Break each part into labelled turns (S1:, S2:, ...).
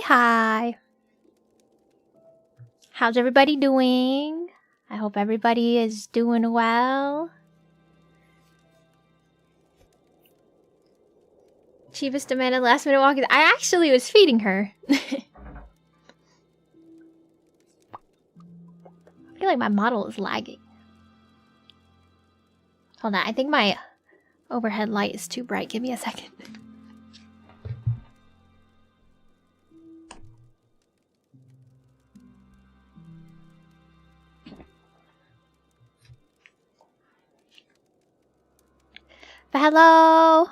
S1: hi. How's everybody doing? I hope everybody is doing well. Cheapest demanded last minute walking. I actually was feeding her. I feel like my model is lagging. Hold on, I think my overhead light is too bright. Give me a second. But hello!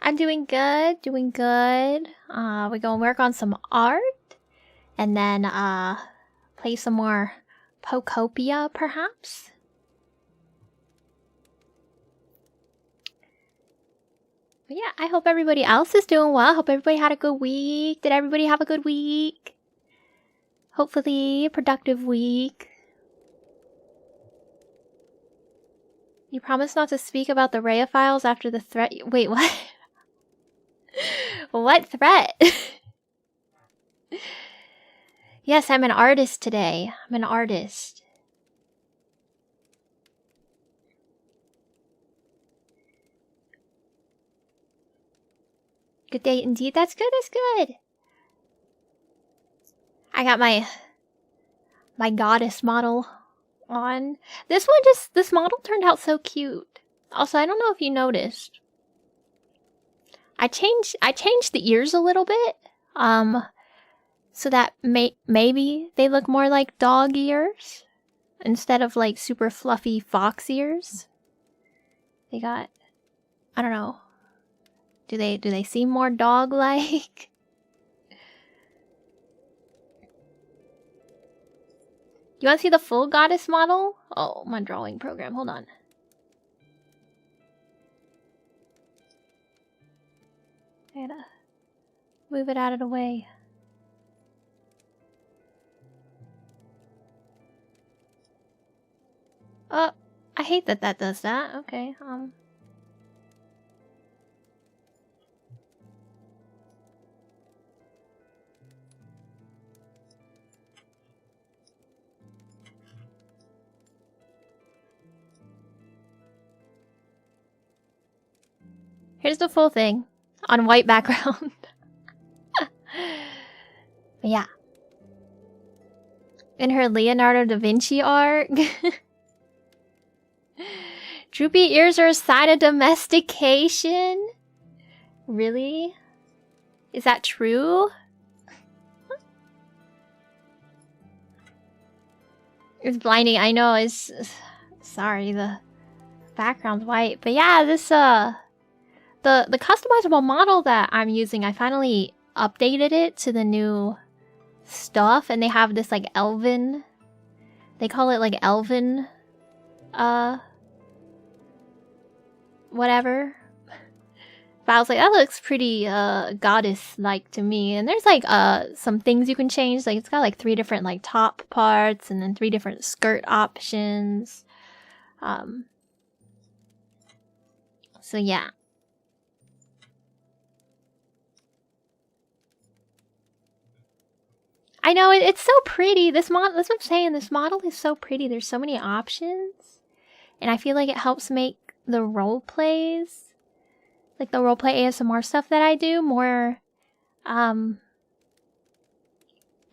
S1: I'm doing good, doing good. We're gonna work on some art. And then, play some more POKOPIA, perhaps? But yeah, I hope everybody else is doing well. I hope everybody had a good week. Did everybody have a good week? Hopefully, a productive week. You promised not to speak about the Rhea files after the threat. Wait, what? What threat? Yes, I'm an artist today. I'm an artist. Good day indeed. That's good, that's good. I got my goddess model on. This model turned out so cute. Also, I don't know if you noticed. I changed the ears a little bit. So that maybe they look more like dog ears instead of like super fluffy fox ears. They got, I don't know. Do they seem more dog-like? You want to see the full goddess model? Oh, my drawing program. Hold on. I gotta move it out of the way. Oh, I hate that that does that. Okay, Here's the full thing on white background. But yeah. In her Leonardo da Vinci art. Droopy ears are a sign of domestication? Really? Is that true? It's blinding, I know, it's... Sorry, the background's white. But yeah, this, the customizable model that I'm using, I finally updated it to the new stuff, and they have this like elven, they call it like elven whatever. But I was like, that looks pretty goddess like to me. And there's like some things you can change, like it's got like 3 different like top parts and then 3 different skirt options. So yeah. I know, it's so pretty. This model, that's what I'm saying. This model is so pretty. There's so many options. And I feel like it helps make the role plays, like the roleplay ASMR stuff that I do, more, I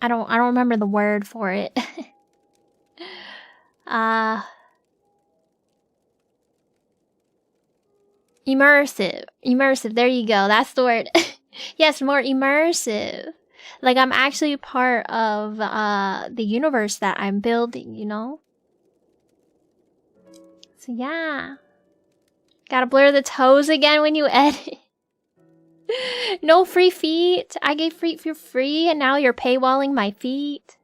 S1: don't remember the word for it. Immersive. Immersive, there you go. That's the word. Yes, more immersive. Like, I'm actually part of the universe that I'm building, you know? So, yeah. Gotta blur the toes again when you edit. No free feet. I gave feet for free, and now you're paywalling my feet.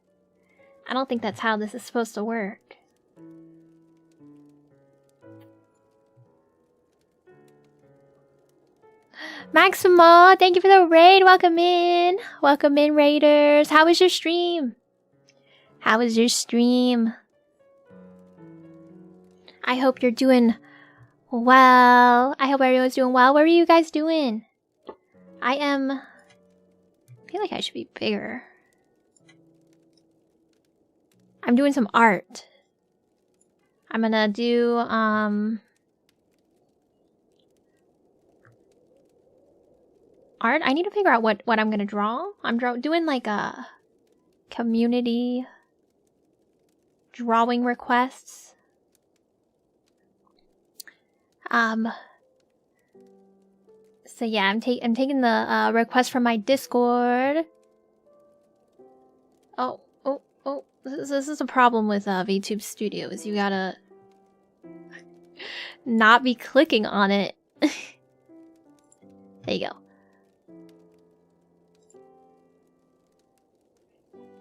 S1: I don't think that's how this is supposed to work. Maximo, thank you for the raid. Welcome in. Welcome in, raiders. How was your stream? How was your stream? I hope you're doing well. I hope everyone's doing well. What are you guys doing? I feel feel like I should be bigger. I'm doing some art. I'm gonna do, art? I need to figure out what I'm gonna draw. I'm doing like a community drawing requests. So yeah, I'm taking the request from my Discord. Oh. This is a problem with VTube Studio, is you gotta not be clicking on it. There you go.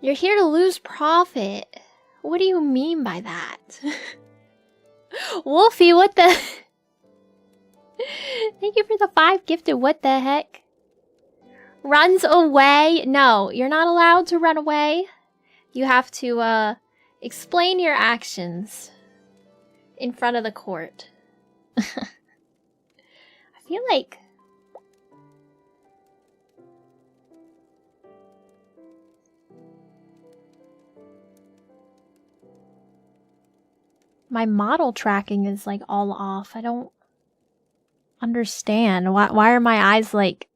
S1: You're here to lose profit. What do you mean by that? Wolfie, what the... Thank you for the 5 gifted, what the heck? Runs away? No, you're not allowed to run away. You have to, explain your actions in front of the court. I feel like... my model tracking is, like, all off. I don't understand. Why are my eyes, like,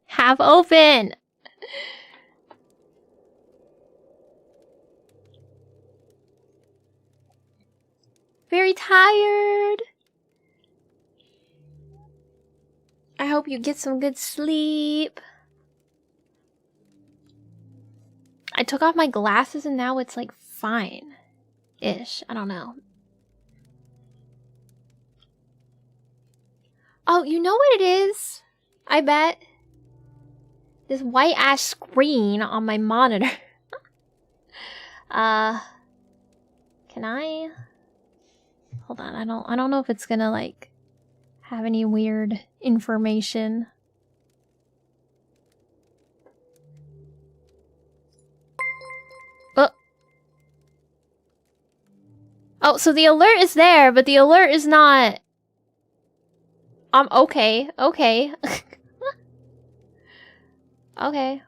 S1: half open? Very tired. I hope you get some good sleep. I took off my glasses and now it's like fine-ish. I don't know. Oh, you know what it is? I bet. This white ass screen on my monitor. Can I? Hold on, I don't know if it's gonna like have any weird information. Oh, so the alert is there, but the alert is not. Okay. Okay,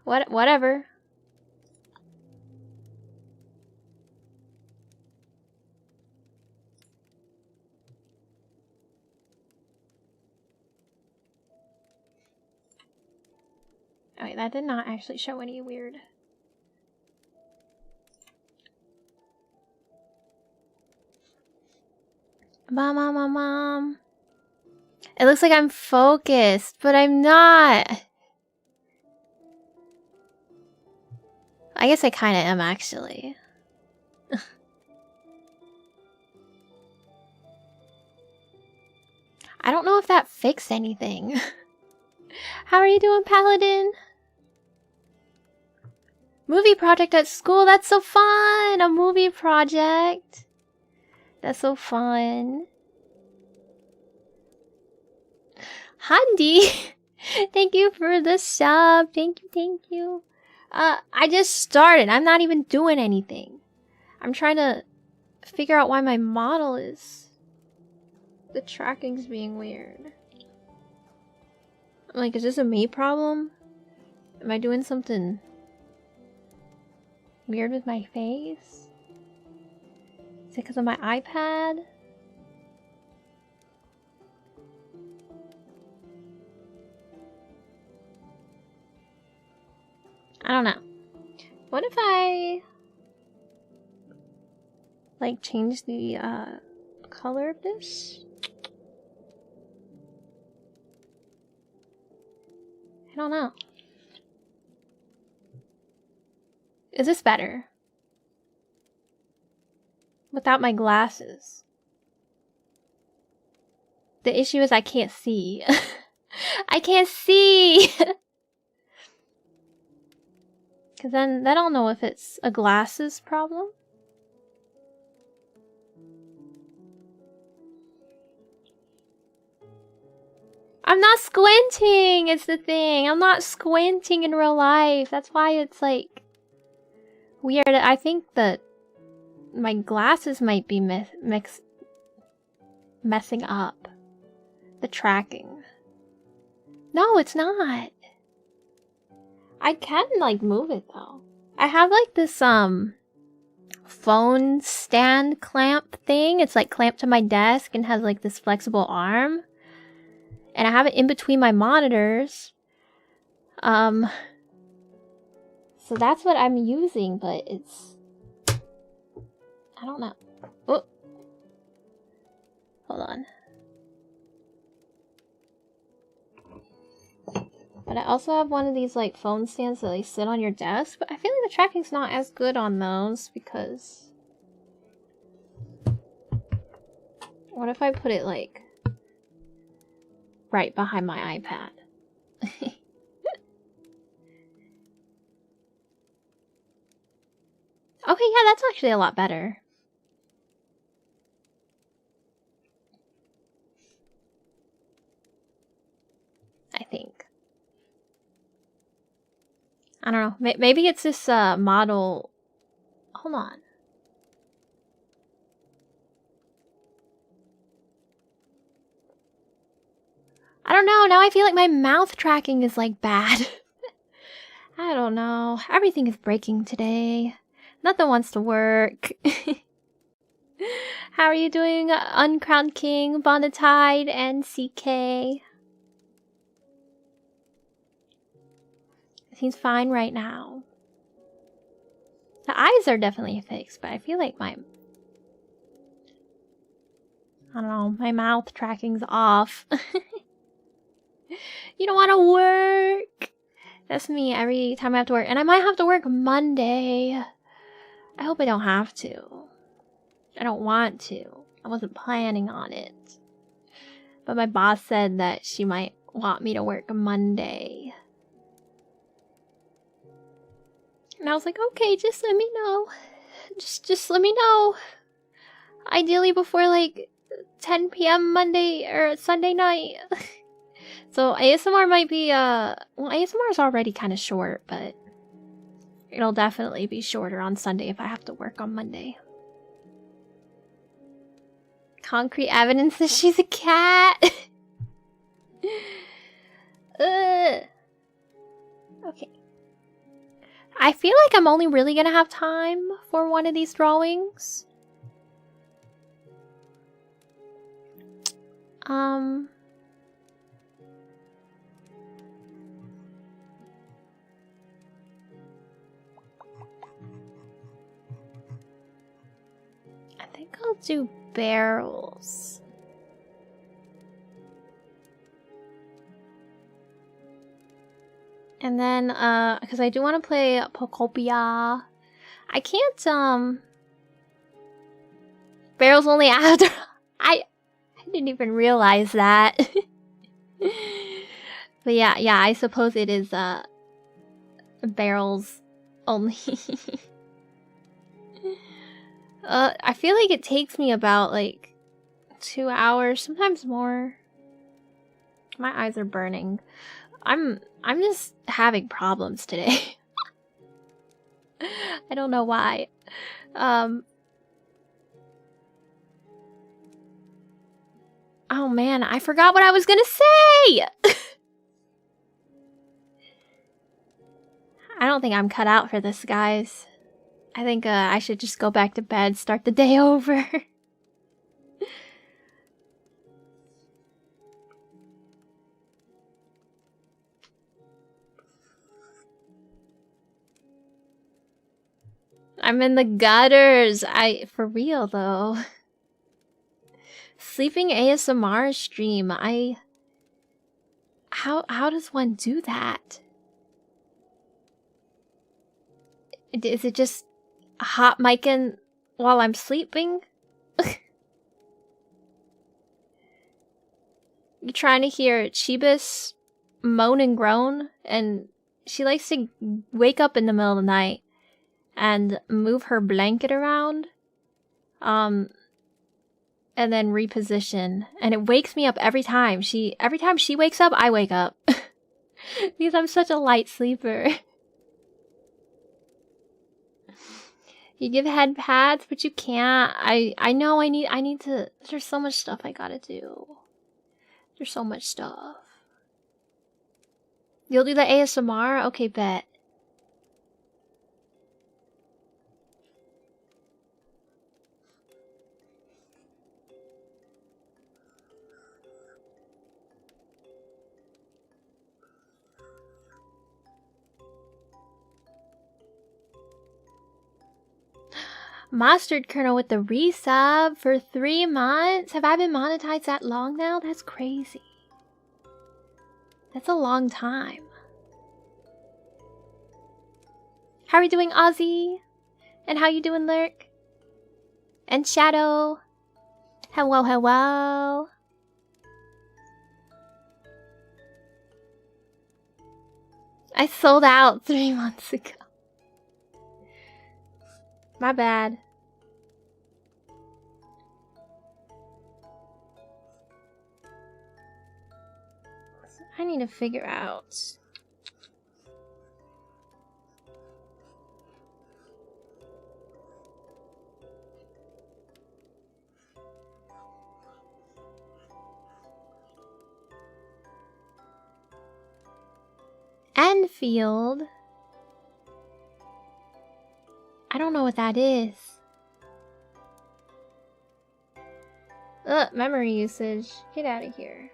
S1: whatever. Oh, wait, that did not actually show any weird. Mom. It looks like I'm focused, but I'm not. I guess I kind of am, actually. I don't know if that fixed anything. How are you doing, Paladin? Movie project at school? That's so fun! A movie project. That's so fun. Handy! Thank you for the sub. Thank you. I just started. I'm not even doing anything. I'm trying to figure out why my model is... the tracking's being weird. I'm like, is this a me problem? Am I doing something weird with my face? Is it because of my iPad? I don't know. What if I like change the color of this? I don't know. Is this better? Without my glasses. The issue is I can't see. I can't see! Because then I don't know if it's a glasses problem. I'm not squinting, it's the thing. I'm not squinting in real life. That's why it's like weird. I think that my glasses might be messing up the tracking. No, it's not. I can, like, move it, though. I have, like, this, phone stand clamp thing. It's, like, clamped to my desk and has, like, this flexible arm. And I have it in between my monitors. So that's what I'm using, but it's... I don't know. Oh. Hold on. But I also have one of these, like, phone stands that, like, sit on your desk. But I feel like the tracking's not as good on those because... What if I put it, like, right behind my iPad? Okay, yeah, that's actually a lot better. I think. I don't know. Maybe it's this model. Hold on. I don't know. Now I feel like my mouth tracking is like bad. I don't know. Everything is breaking today. Nothing wants to work. How are you doing, Uncrowned King, Bonatide, and CK? Seems fine right now. The eyes are definitely fixed, but I feel like my... I don't know, my mouth tracking's off. You don't want to work! That's me every time I have to work. And I might have to work Monday. I hope I don't have to. I don't want to. I wasn't planning on it. But my boss said that she might want me to work Monday. And I was like, okay, just let me know. Just let me know. Ideally before like 10 p.m. Monday or Sunday night. So ASMR might be, well, ASMR is already kind of short, but it'll definitely be shorter on Sunday if I have to work on Monday. Concrete evidence that she's a cat. Okay. I feel like I'm only really gonna have time for one of these drawings. I think I'll do barrels. And then, because I do want to play POKOPIA. I can't, barrels only after... I didn't even realize that. But yeah, I suppose it is, barrels only. I feel like it takes me about, like, 2 hours, sometimes more. My eyes are burning. I'm just having problems today. I don't know why. Oh man, I forgot what I was gonna say! I don't think I'm cut out for this, guys. I think I should just go back to bed, start the day over. I'm in the gutters. For real though. Sleeping ASMR stream. How does one do that? Is it just hot micing while I'm sleeping? You trying to hear Chibis moan and groan, and she likes to wake up in the middle of the night and move her blanket around, and then reposition, and it wakes me up every time. Every time she wakes up, I wake up. Because I'm such a light sleeper. You give head pats, but you can't. I know I need to. There's so much stuff I gotta do. There's so much stuff. You'll do the ASMR? Okay, bet. Mustard Kernel with the resub for 3 months. Have I been monetized that long now? That's crazy. That's a long time. How are you doing, Ozzy? And how you doing, Lurk? And Shadow? Hello, hello. I sold out 3 months ago. My bad. I need to figure out. Enfield. I don't know what that is. Ugh, memory usage. Get out of here.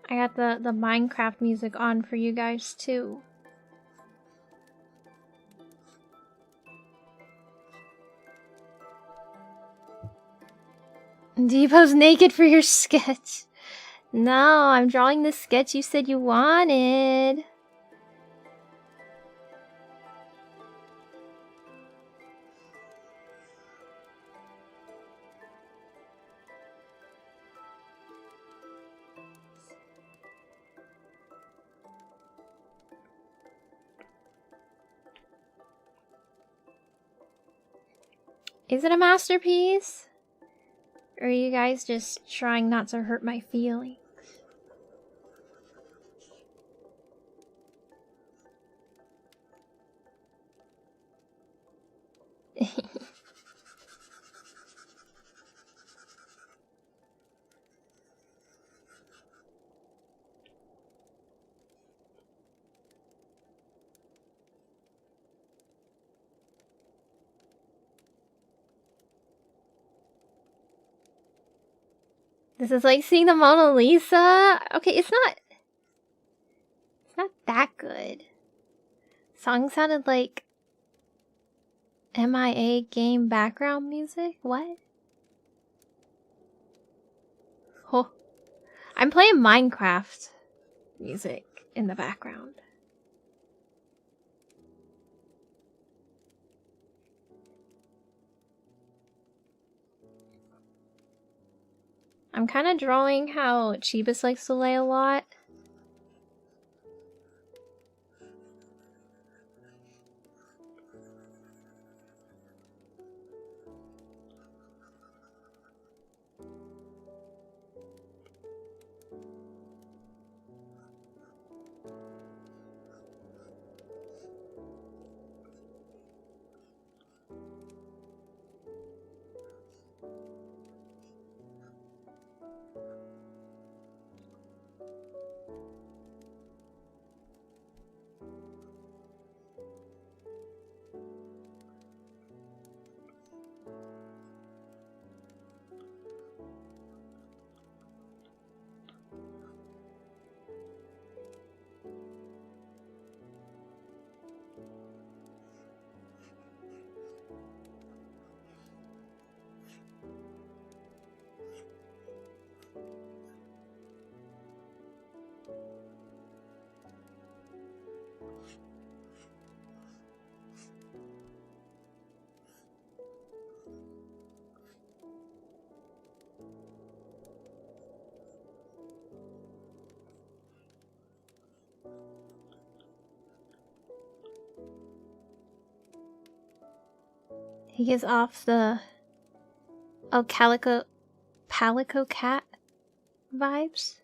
S1: I got the Minecraft music on for you guys too. Do you pose naked for your sketch? No, I'm drawing the sketch you said you wanted. Is it a masterpiece? Or are you guys just trying not to hurt my feelings? This is like seeing the Mona Lisa. Okay, it's not that good. Song sounded like MIA game background music. What? Oh, I'm playing Minecraft music in the background. I'm kind of drawing how Chibis likes to lay a lot. He gets off the Oh, Palico Cat vibes?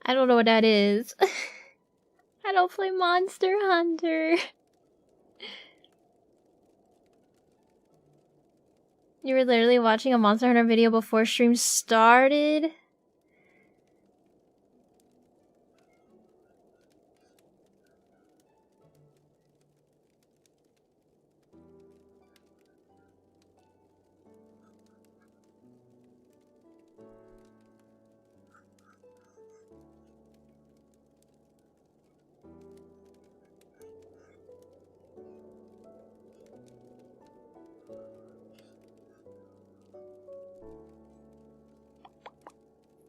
S1: I don't know what that is. I don't play Monster Hunter. You were literally watching a Monster Hunter video before stream started?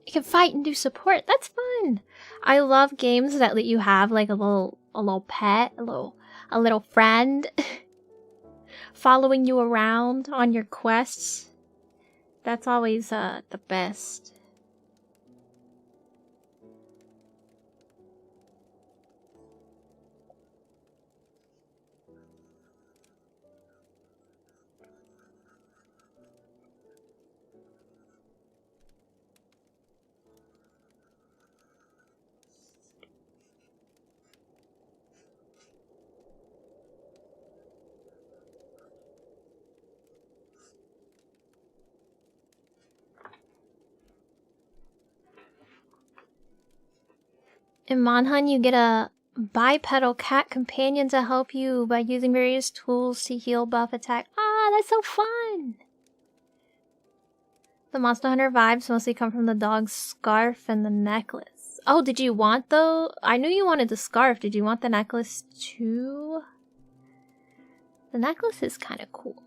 S1: You can fight and do support. That's fun. I love games that let you have like a little pet, a little friend following you around on your quests. That's always the best. In Monhun, you get a bipedal cat companion to help you by using various tools to heal, buff, attack. Ah, that's so fun! The Monster Hunter vibes mostly come from the dog's scarf and the necklace. Oh, did you want though? I knew you wanted the scarf. Did you want the necklace too? The necklace is kind of cool.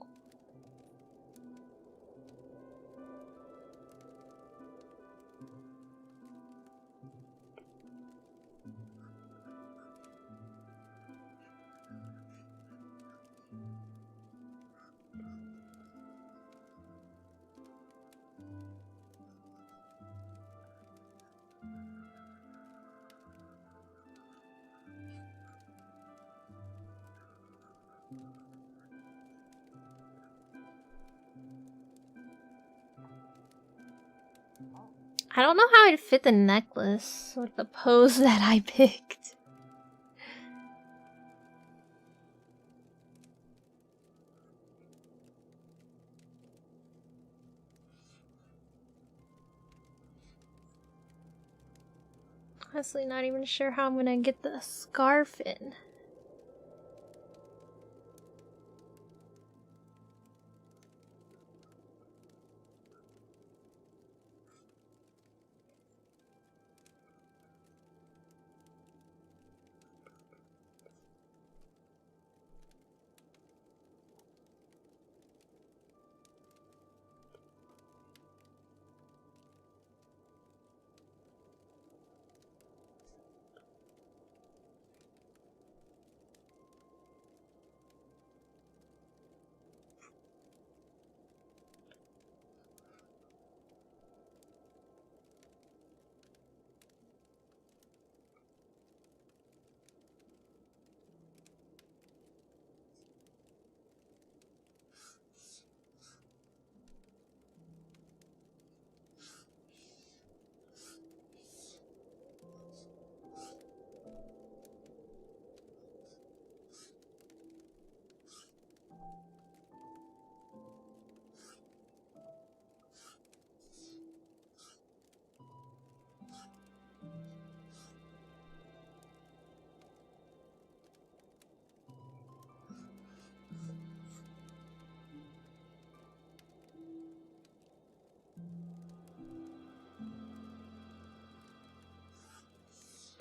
S1: I don't know how I'd fit the necklace with the pose that I picked. Honestly, not even sure how I'm gonna get the scarf in.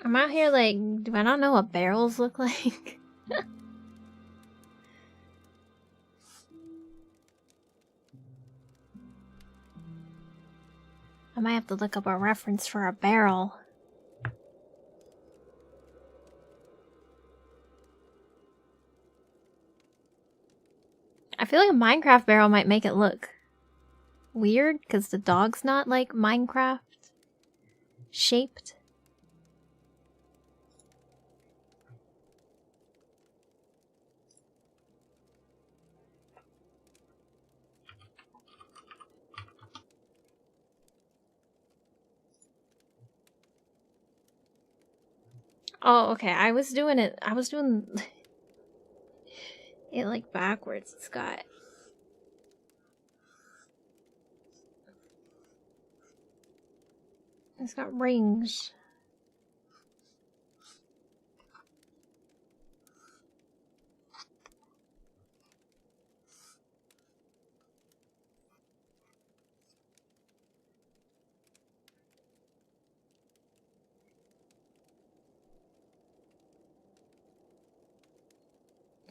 S1: I'm out here like, do I not know what barrels look like? I might have to look up a reference for a barrel. I feel like a Minecraft barrel might make it look weird because the dog's not like Minecraft shaped. Oh, okay. I was doing it like backwards. It's got rings.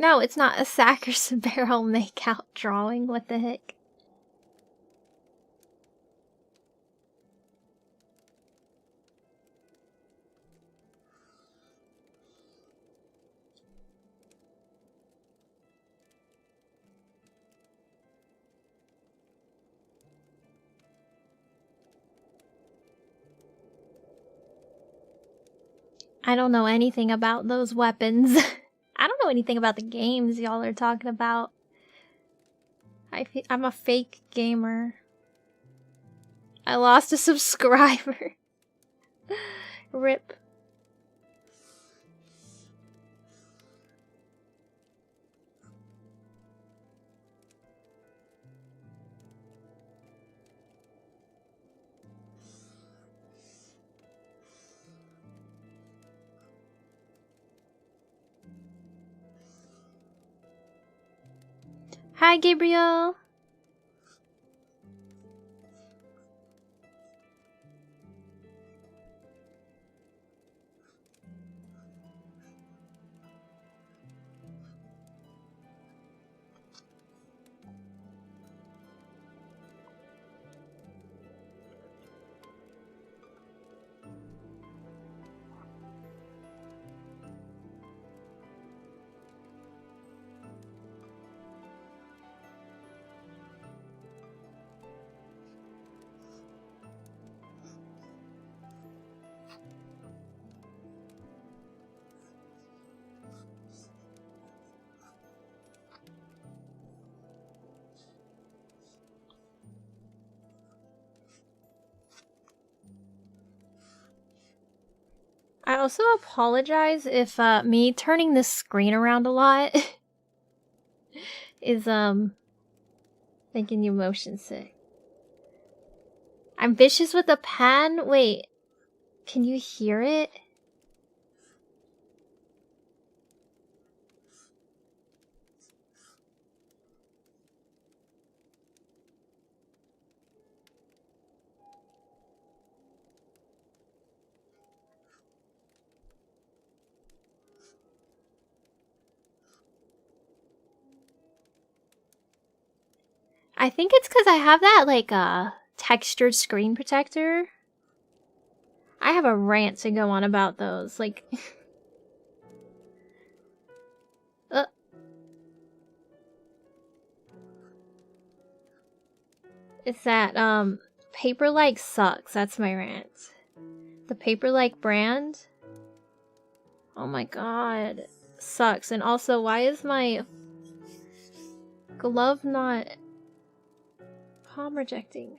S1: No, it's not a Sackers barrel makeout drawing. What the heck? I don't know anything about those weapons. I don't know anything about the games y'all are talking about. I'm a fake gamer. I lost a subscriber. Rip. Hi, Gabriel. I also apologize if me turning this screen around a lot is making you motion sick. I'm vicious with a pen. Wait, can you hear it? I think it's because I have that, like, textured screen protector. I have a rant to go on about those, like... It's that, Paper-like sucks. That's my rant. The Paper-like brand? Oh my god. Sucks. And also, why is my glove not palm rejecting?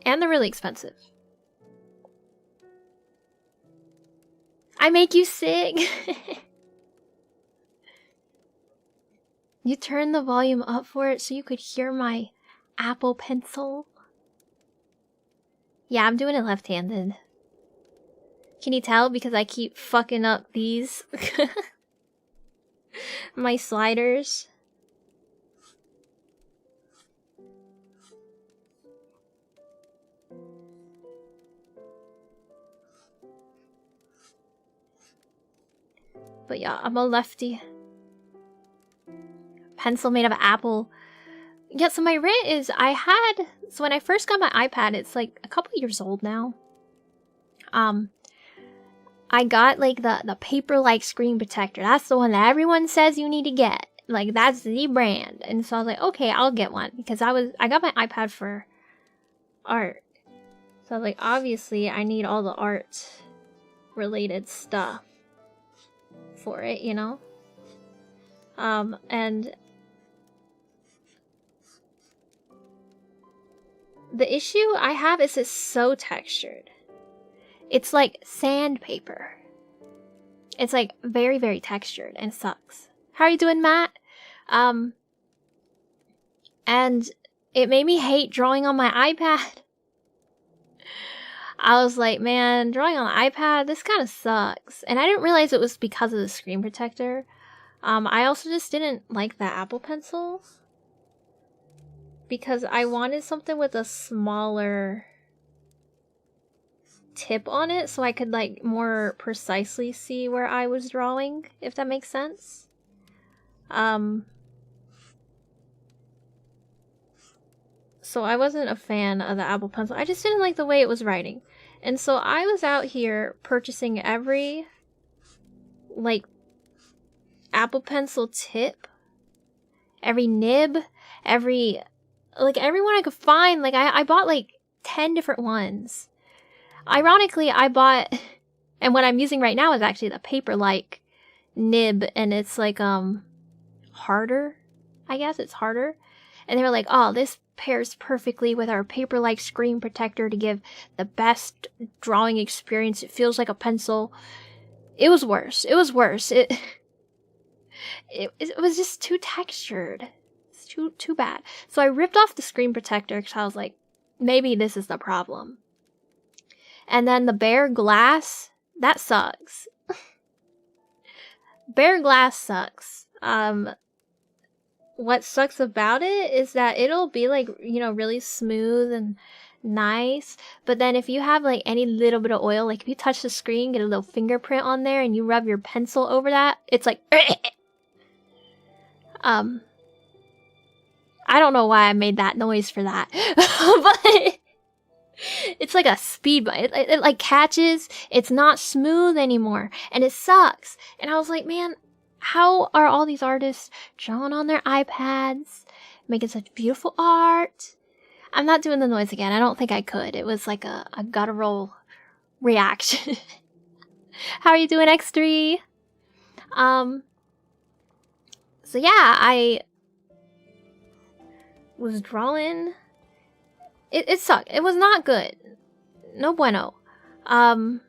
S1: And they're really expensive. I make you sick. You turned the volume up for it so you could hear my Apple Pencil. Yeah, I'm doing it left-handed. Can you tell? Because I keep fucking up these. My sliders. But yeah, I'm a lefty. Pencil made of apple. Yeah, so my rant is so when I first got my iPad, it's like a couple years old now. I got like the paper-like screen protector. That's the one that everyone says you need to get. Like, that's the brand. And so I was like, okay, I'll get one because I got my iPad for art. So I was like, obviously I need all the art related stuff for it, you know? And The issue I have is it's so textured. It's like sandpaper. It's like very, very textured and it sucks. How are you doing, Matt? And it made me hate drawing on my iPad. I was like, man, drawing on the iPad, this kind of sucks. And I didn't realize it was because of the screen protector. I also just didn't like the Apple Pencil. Because I wanted something with a smaller tip on it so I could like more precisely see where I was drawing, if that makes sense. So I wasn't a fan of the Apple Pencil. I just didn't like the way it was writing. And so I was out here purchasing every like Apple Pencil tip, every nib, every one I could find. Like I bought like 10 different ones. Ironically, I bought, and what I'm using right now is actually the paper-like nib, and it's like harder. I guess it's harder. And they were like, oh, this pairs perfectly with our paper-like screen protector to give the best drawing experience. It feels like a pencil. It was worse. It was worse. It was just too textured. It's too bad. So I ripped off the screen protector because I was like, maybe this is the problem. And then the bare glass, that sucks. Bare glass sucks. What sucks about it is that it'll be like, you know, really smooth and nice. But then if you have like any little bit of oil, like if you touch the screen, get a little fingerprint on there and you rub your pencil over that, it's like, I don't know why I made that noise for that, but it's like a speed bump. It like catches. It's not smooth anymore, and it sucks. And I was like, man, how are all these artists drawing on their iPads, making such beautiful art? I'm not doing the noise again. I don't think I could. It was like a guttural reaction. How are you doing, X3? So yeah, I was drawing. It sucked. It was not good. No bueno. And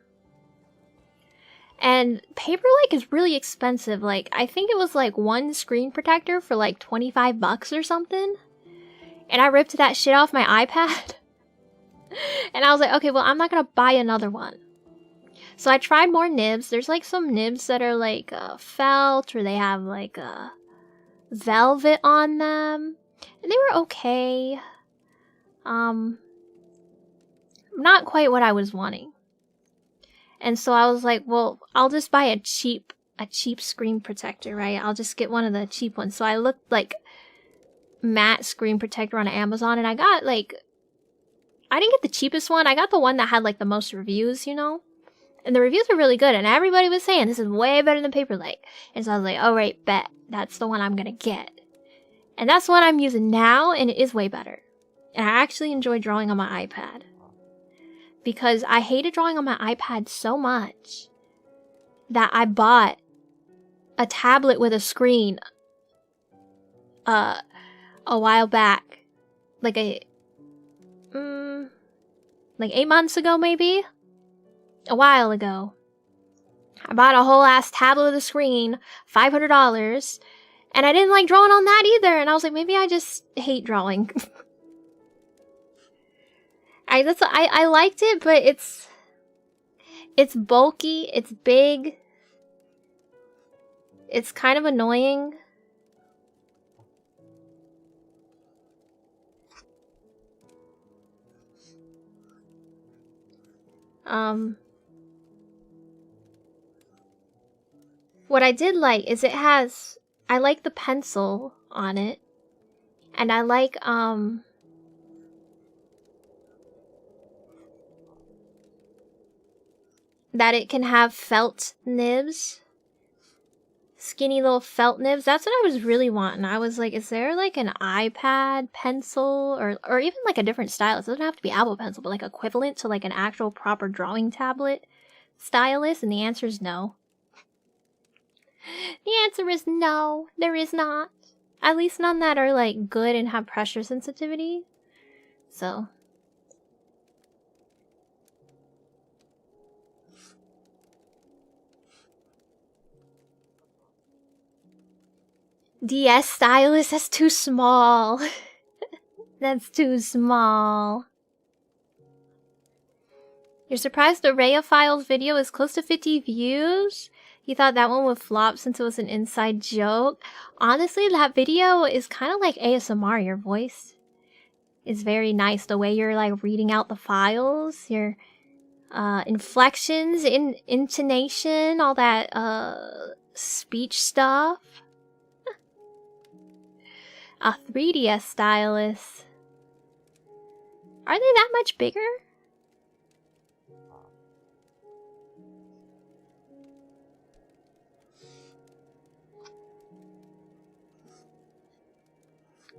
S1: paper-like is really expensive. Like, I think it was like one screen protector for like 25 bucks or something. And I ripped that shit off my iPad. And I was like, okay, well, I'm not gonna buy another one. So I tried more nibs. There's like some nibs that are like felt, or they have like velvet on them. And they were okay. Not quite what I was wanting. And so I was like, well, I'll just buy a cheap screen protector, right? I'll just get one of the cheap ones. So I looked like matte screen protector on Amazon, and I got like, I didn't get the cheapest one. I got the one that had like the most reviews, you know? And the reviews were really good, and everybody was saying this is way better than Paperlike. And so I was like, all right, bet. That's the one I'm gonna get. And that's the one I'm using now, and it is way better. And I actually enjoy drawing on my iPad. Because I hated drawing on my iPad so much that I bought a tablet with a screen a while back. Like 8 months ago, maybe? A while ago. I bought a whole ass tablet with a screen, $500, and I didn't like drawing on that either. And I was like, maybe I just hate drawing. I liked it, but it's bulky, it's big, it's kind of annoying. What I did like is I like the pencil on it, and I like, that it can have felt nibs. Skinny little felt nibs. That's what I was really wanting. I was like, is there like an iPad pencil or even like a different stylus? It doesn't have to be Apple Pencil, but like equivalent to like an actual proper drawing tablet stylus? And the answer is no. The answer is no. There is not. At least none that are like good and have pressure sensitivity. So DS stylus, that's too small. That's too small. You're surprised the Rhea Files video is close to 50 views? You thought that one would flop since it was an inside joke? Honestly, that video is kind of like ASMR. Your voice is very nice. The way you're like reading out the files, your inflections, intonation, all that speech stuff. A 3DS stylus. Are they that much bigger?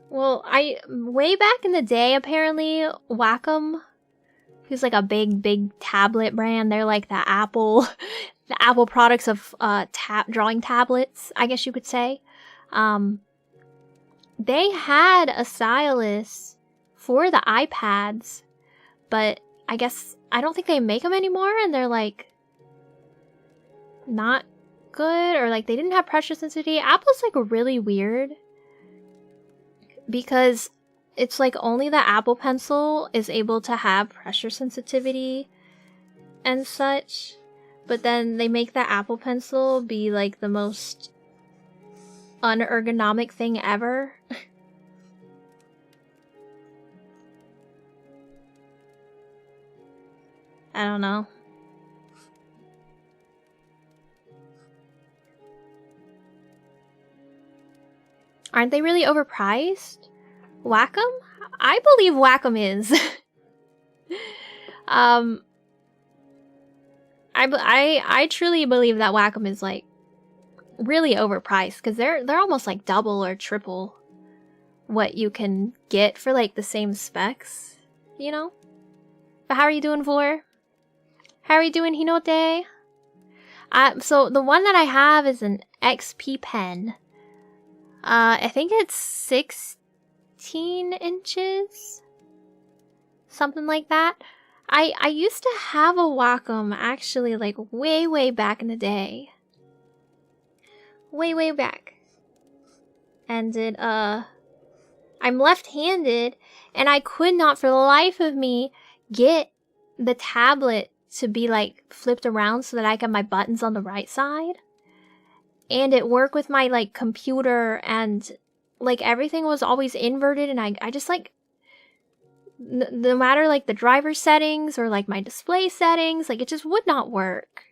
S1: Well, way back in the day, apparently, Wacom, who's like a big tablet brand, they're like the Apple products of drawing tablets, I guess you could say. They had a stylus for the iPads, but I don't think they make them anymore, and they're like not good, or like they didn't have pressure sensitivity. Apple's like really weird because it's like only the Apple Pencil is able to have pressure sensitivity and such, but then they make the Apple Pencil be like the most unergonomic thing ever. I don't know. Aren't they really overpriced? Wacom? I believe Wacom is. I truly believe that Wacom is like really overpriced because they're almost like double or triple what you can get for like the same specs, you know? But how are you doing, Vor? How are you doing, Hinote? So the one that I have is an XP pen. I think it's 16 inches? Something like that. I used to have a Wacom actually like way back in the day. Way back. And it, I'm left-handed, and I could not for the life of me get the tablet to be like flipped around so that I got my buttons on the right side. And it worked with my like computer, and like everything was always inverted, and I just like no matter like the driver settings or like my display settings, like it just would not work.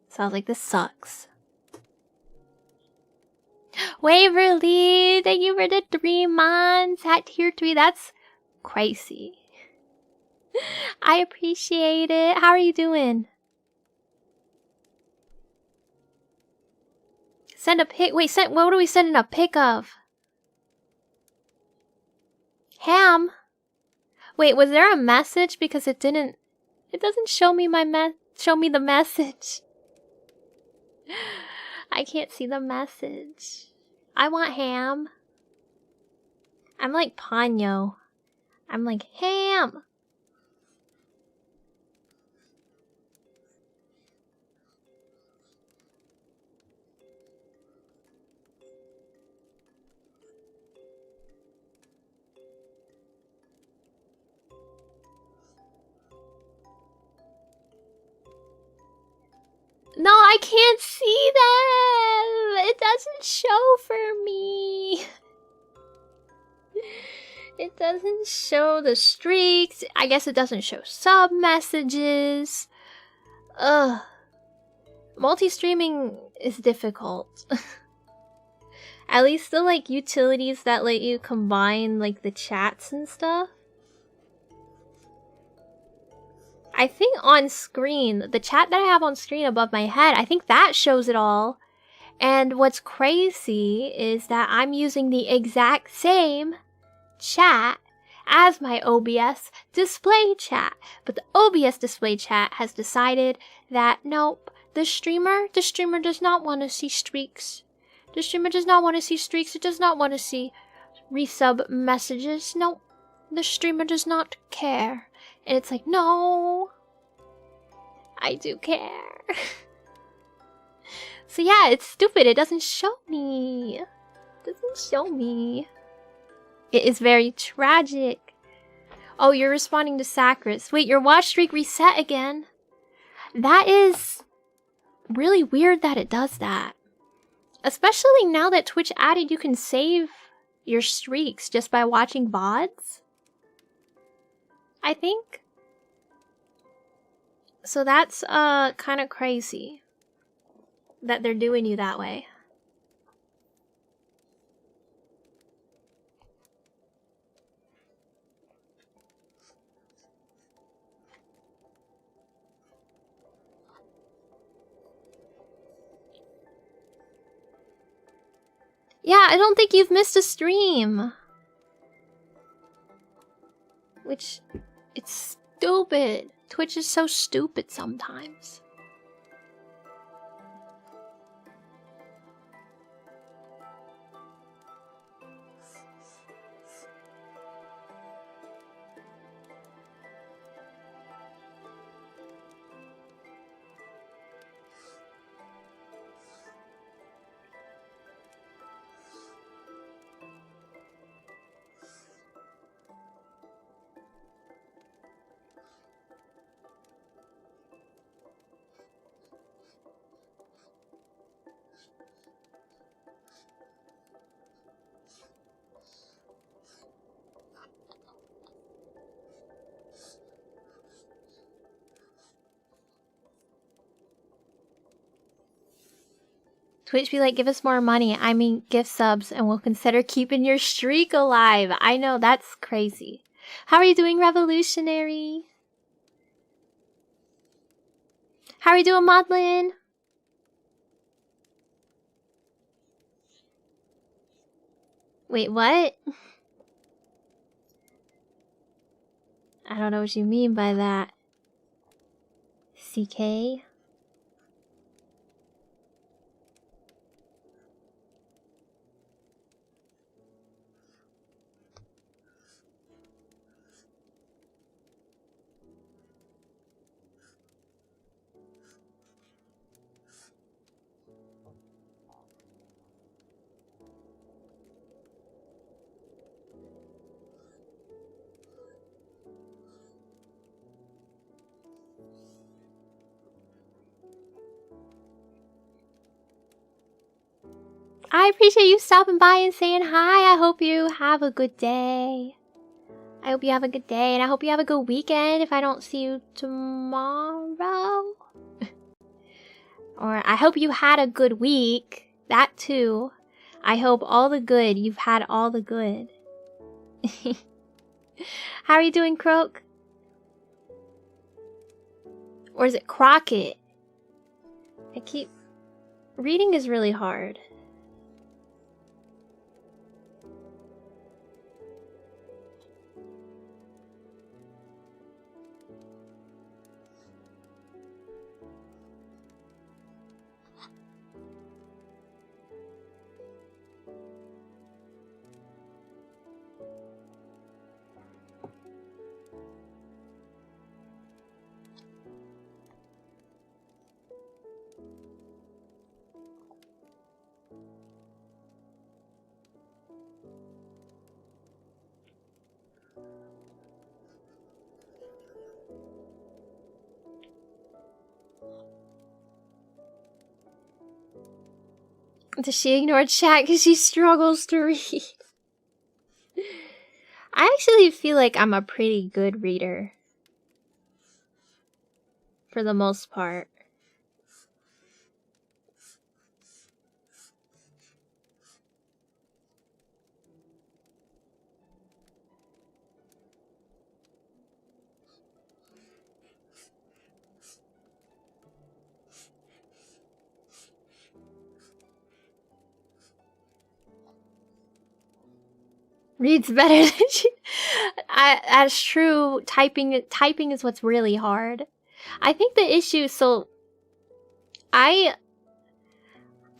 S1: So I was like, this sucks. Waverly, thank you for the 3 months at tier 3. That's crazy. I appreciate it. How are you doing? Send a pic. Wait, what are we sending a pic of? Ham? Wait, was there a message? Because it doesn't show me the message. I can't see the message. I want ham. I'm like Ponyo. I'm like ham. No, I can't see them! It doesn't show for me. It doesn't show the streaks. I guess it doesn't show sub messages. Ugh. Multi-streaming is difficult. At least the like utilities that let you combine like the chats and stuff. I think on screen, the chat that I have on screen above my head, I think that shows it all. And what's crazy is that I'm using the exact same chat as my OBS display chat. But the OBS display chat has decided that nope, the streamer does not want to see streaks. The streamer does not want to see streaks. It does not want to see resub messages. No, the streamer does not care. And it's like, no, I do care. So yeah, it's stupid. It doesn't show me. Doesn't show me. It is very tragic. Oh, you're responding to Sacris. Wait, your watch streak reset again? That is really weird that it does that. Especially now that Twitch added you can save your streaks just by watching VODs. I think. So that's kind of crazy that they're doing you that way. Yeah, I don't think you've missed a stream. Which, it's stupid. Twitch is so stupid sometimes. Twitch be like, give us more money. I mean, gift subs, and we'll consider keeping your streak alive. I know, that's crazy. How are you doing, Revolutionary? How are you doing, Maudlin? Wait, what? I don't know what you mean by that. CK? I appreciate you stopping by and saying hi. I hope you have a good day. I hope you have a good day, and I hope you have a good weekend if I don't see you tomorrow. Or I hope you had a good week. That too. I hope all the good. You've had all the good. How are you doing, Croak? Or is it Crockett? Reading is really hard. Does she ignore chat because she struggles to read? I actually feel like I'm a pretty good reader. For the most part. Reads better than she... that's true. Typing is what's really hard. I think the issue, so... I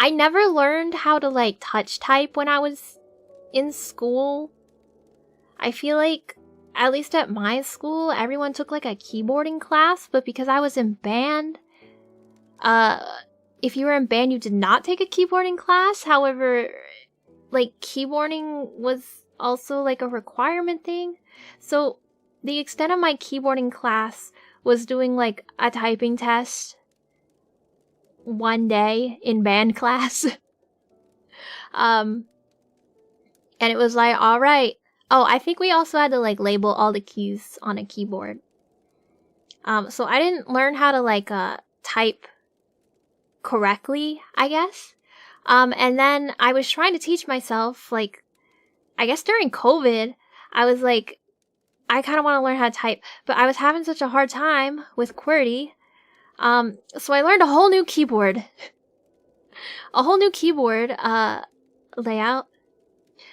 S1: never learned how to, like, touch type when I was in school. I feel like, at least at my school, everyone took, like, a keyboarding class, but because I was in band, if you were in band, you did not take a keyboarding class. However, like keyboarding was also like a requirement thing. So the extent of my keyboarding class was doing like a typing test one day in band class. And it was like, all right. Oh, I think we also had to like label all the keys on a keyboard. So I didn't learn how to like type correctly, I guess. And then I was trying to teach myself, like, I guess during COVID, I was like, I kind of want to learn how to type, but I was having such a hard time with QWERTY. So I learned a whole new keyboard. A whole new keyboard layout.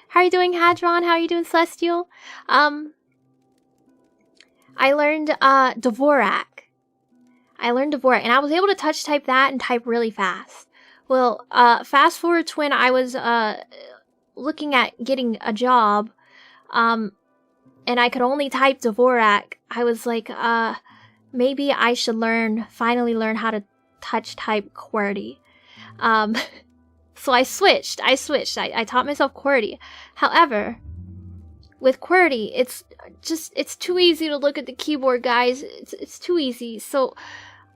S1: How are you doing, Hadron? How are you doing, Celestial? I learned Dvorak. And I was able to touch type that and type really fast. Well, fast forward to when I was looking at getting a job, and I could only type Dvorak. I was like, maybe I should finally learn how to touch type QWERTY. So I switched. I taught myself QWERTY. However, with QWERTY, it's too easy to look at the keyboard, guys. It's too easy. So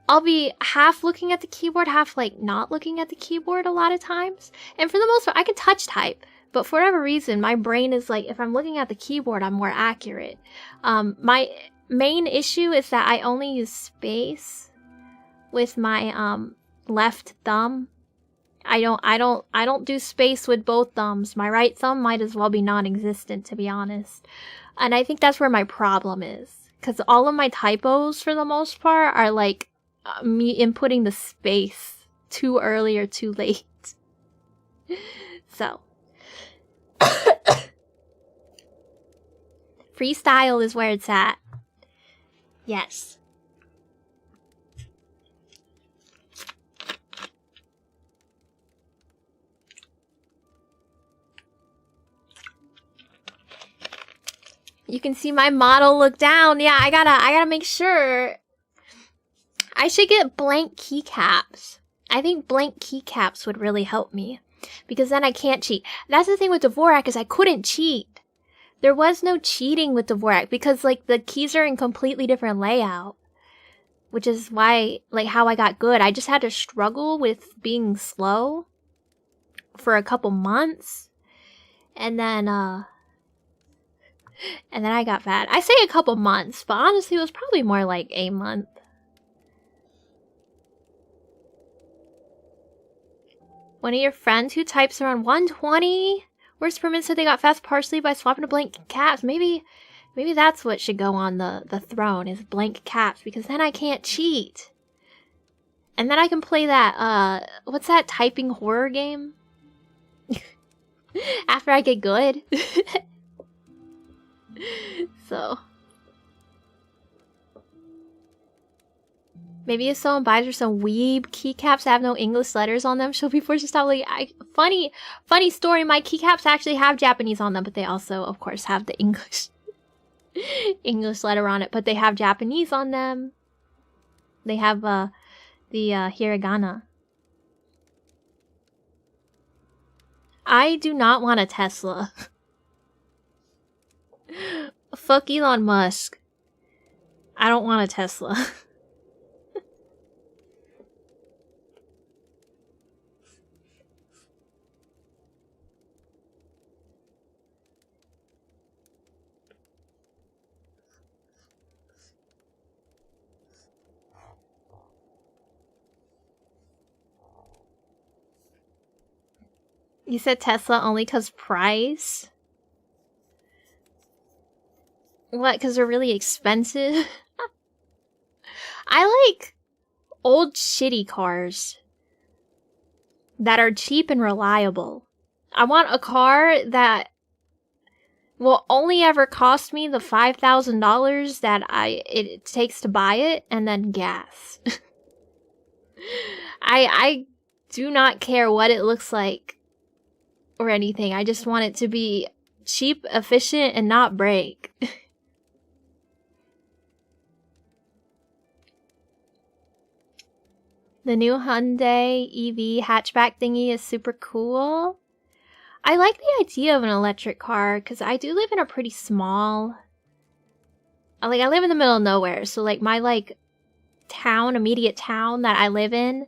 S1: I'll be half looking at the keyboard, half like not looking at the keyboard a lot of times. And for the most part, I can touch type. But for whatever reason, my brain is like, if I'm looking at the keyboard, I'm more accurate. My main issue is that I only use space with my left thumb. I don't do space with both thumbs. My right thumb might as well be non-existent, to be honest. And I think that's where my problem is. Because all of my typos, for the most part, are like me inputting the space too early or too late. So. Freestyle is where it's at. Yes. You can see my model look down. Yeah, I gotta make sure. I should get blank keycaps. I think blank keycaps would really help me. Because then I can't cheat. That's the thing with Dvorak, is I couldn't cheat. There was no cheating with Dvorak because like the keys are in completely different layout. Which is why, like, how I got good. I just had to struggle with being slow for a couple months. And then I got bad. I say a couple months, but honestly it was probably more like a month. One of your friends who types around 120 words per minute said they got fast partially by swapping to blank caps. Maybe that's what should go on the throne, is blank caps, because then I can't cheat. And then I can play that, what's that typing horror game? After I get good. So. Maybe if someone buys her some weeb keycaps that have no English letters on them, she'll be forced to stop. Like, funny story. My keycaps actually have Japanese on them, but they also, of course, have the English letter on it. But they have Japanese on them. They have the hiragana. I do not want a Tesla. Fuck Elon Musk. I don't want a Tesla. You said Tesla only because price? What, because they're really expensive? I like old shitty cars that are cheap and reliable. I want a car that will only ever cost me the $5,000 that it takes to buy it, and then gas. I do not care what it looks like or anything. I just want it to be cheap, efficient, and not break. The new Hyundai EV hatchback thingy is super cool. I like the idea of an electric car because I do live in a pretty small... Like, I live in the middle of nowhere, so like my like town, immediate town that I live in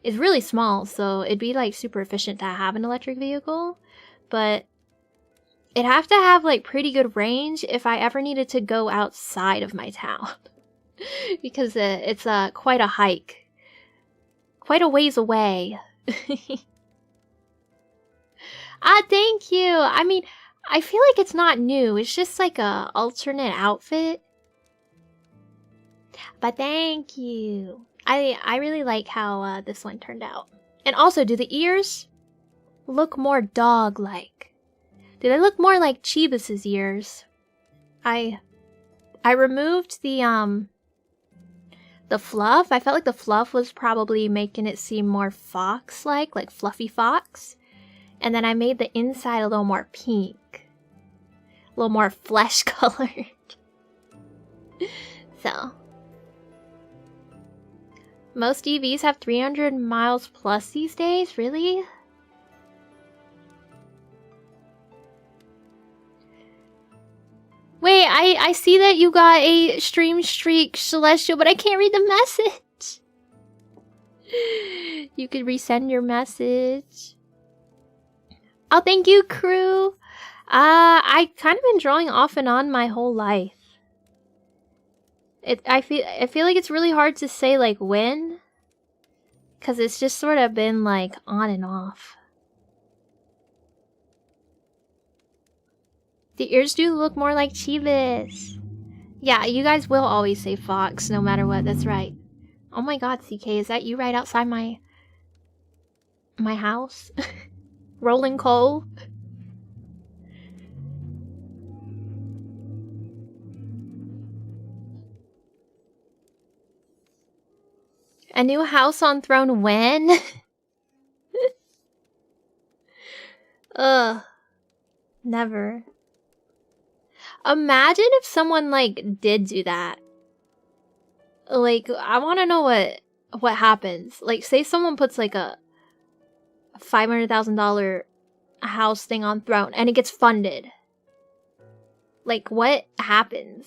S1: is really small, so it'd be like super efficient to have an electric vehicle, but it'd have to have like pretty good range if I ever needed to go outside of my town. Because it's quite a hike. Quite a ways away. Ah, thank you! I mean, I feel like it's not new. It's just like a alternate outfit. But thank you. I really like how this one turned out. And also, do the ears look more dog-like? Do they look more like Chibis's ears? I removed the fluff. I felt like the fluff was probably making it seem more fox-like, like fluffy fox. And then I made the inside a little more pink. A little more flesh-colored. So. Most EVs have 300 miles plus these days? Really? Wait, I see that you got a stream streak, Celestial, but I can't read the message. You could resend your message. Oh, thank you, crew. I kind of been drawing off and on my whole life. I feel like it's really hard to say like when, cause it's just sort of been like on and off. The ears do look more like Chivas. Yeah, you guys will always say fox no matter what. That's right. Oh my god, CK, is that you right outside my house? Rolling coal? A new house on throne when? Ugh. Never. Imagine if someone, like, did do that. Like, I want to know what happens. Like, say someone puts, like, a $500,000 house thing on throne and it gets funded. Like, what happens?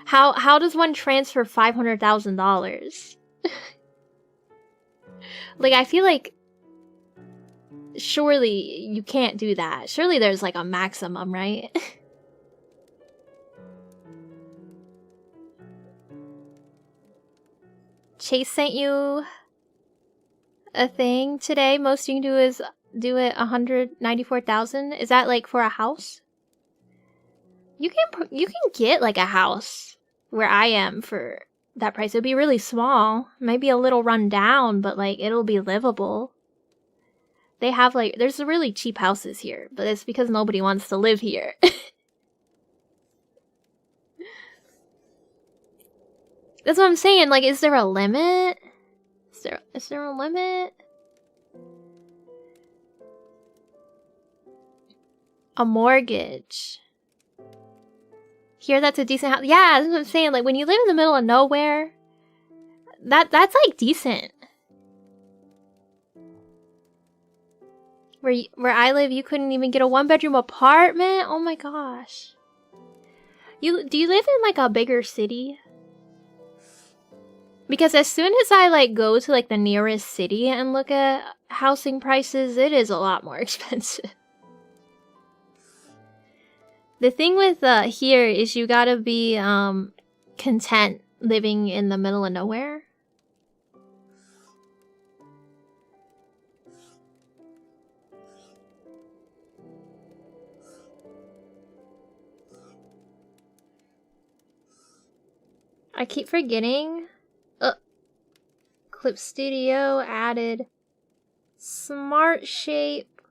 S1: How does one transfer $500,000? Like, I feel like surely you can't do that. Surely there's like a maximum, right? Chase sent you a thing today. Most you can do is do it 194,000. Is that like for a house? You can get like a house where I am for that price. It'll be really small, maybe a little run down, but like it'll be livable. They have like there's really cheap houses here, but it's because nobody wants to live here. That's what I'm saying. Like, is there a limit? Is there a limit? A mortgage. Here, that's a decent house. Yeah, that's what I'm saying. Like, when you live in the middle of nowhere, that's like decent. Where I live, you couldn't even get a 1-bedroom apartment. Oh my gosh. Do you live in like a bigger city? Because as soon as I like go to like the nearest city and look at housing prices, it is a lot more expensive. The thing with here is you gotta be content living in the middle of nowhere. I keep forgetting. Clip Studio added Smart Shape,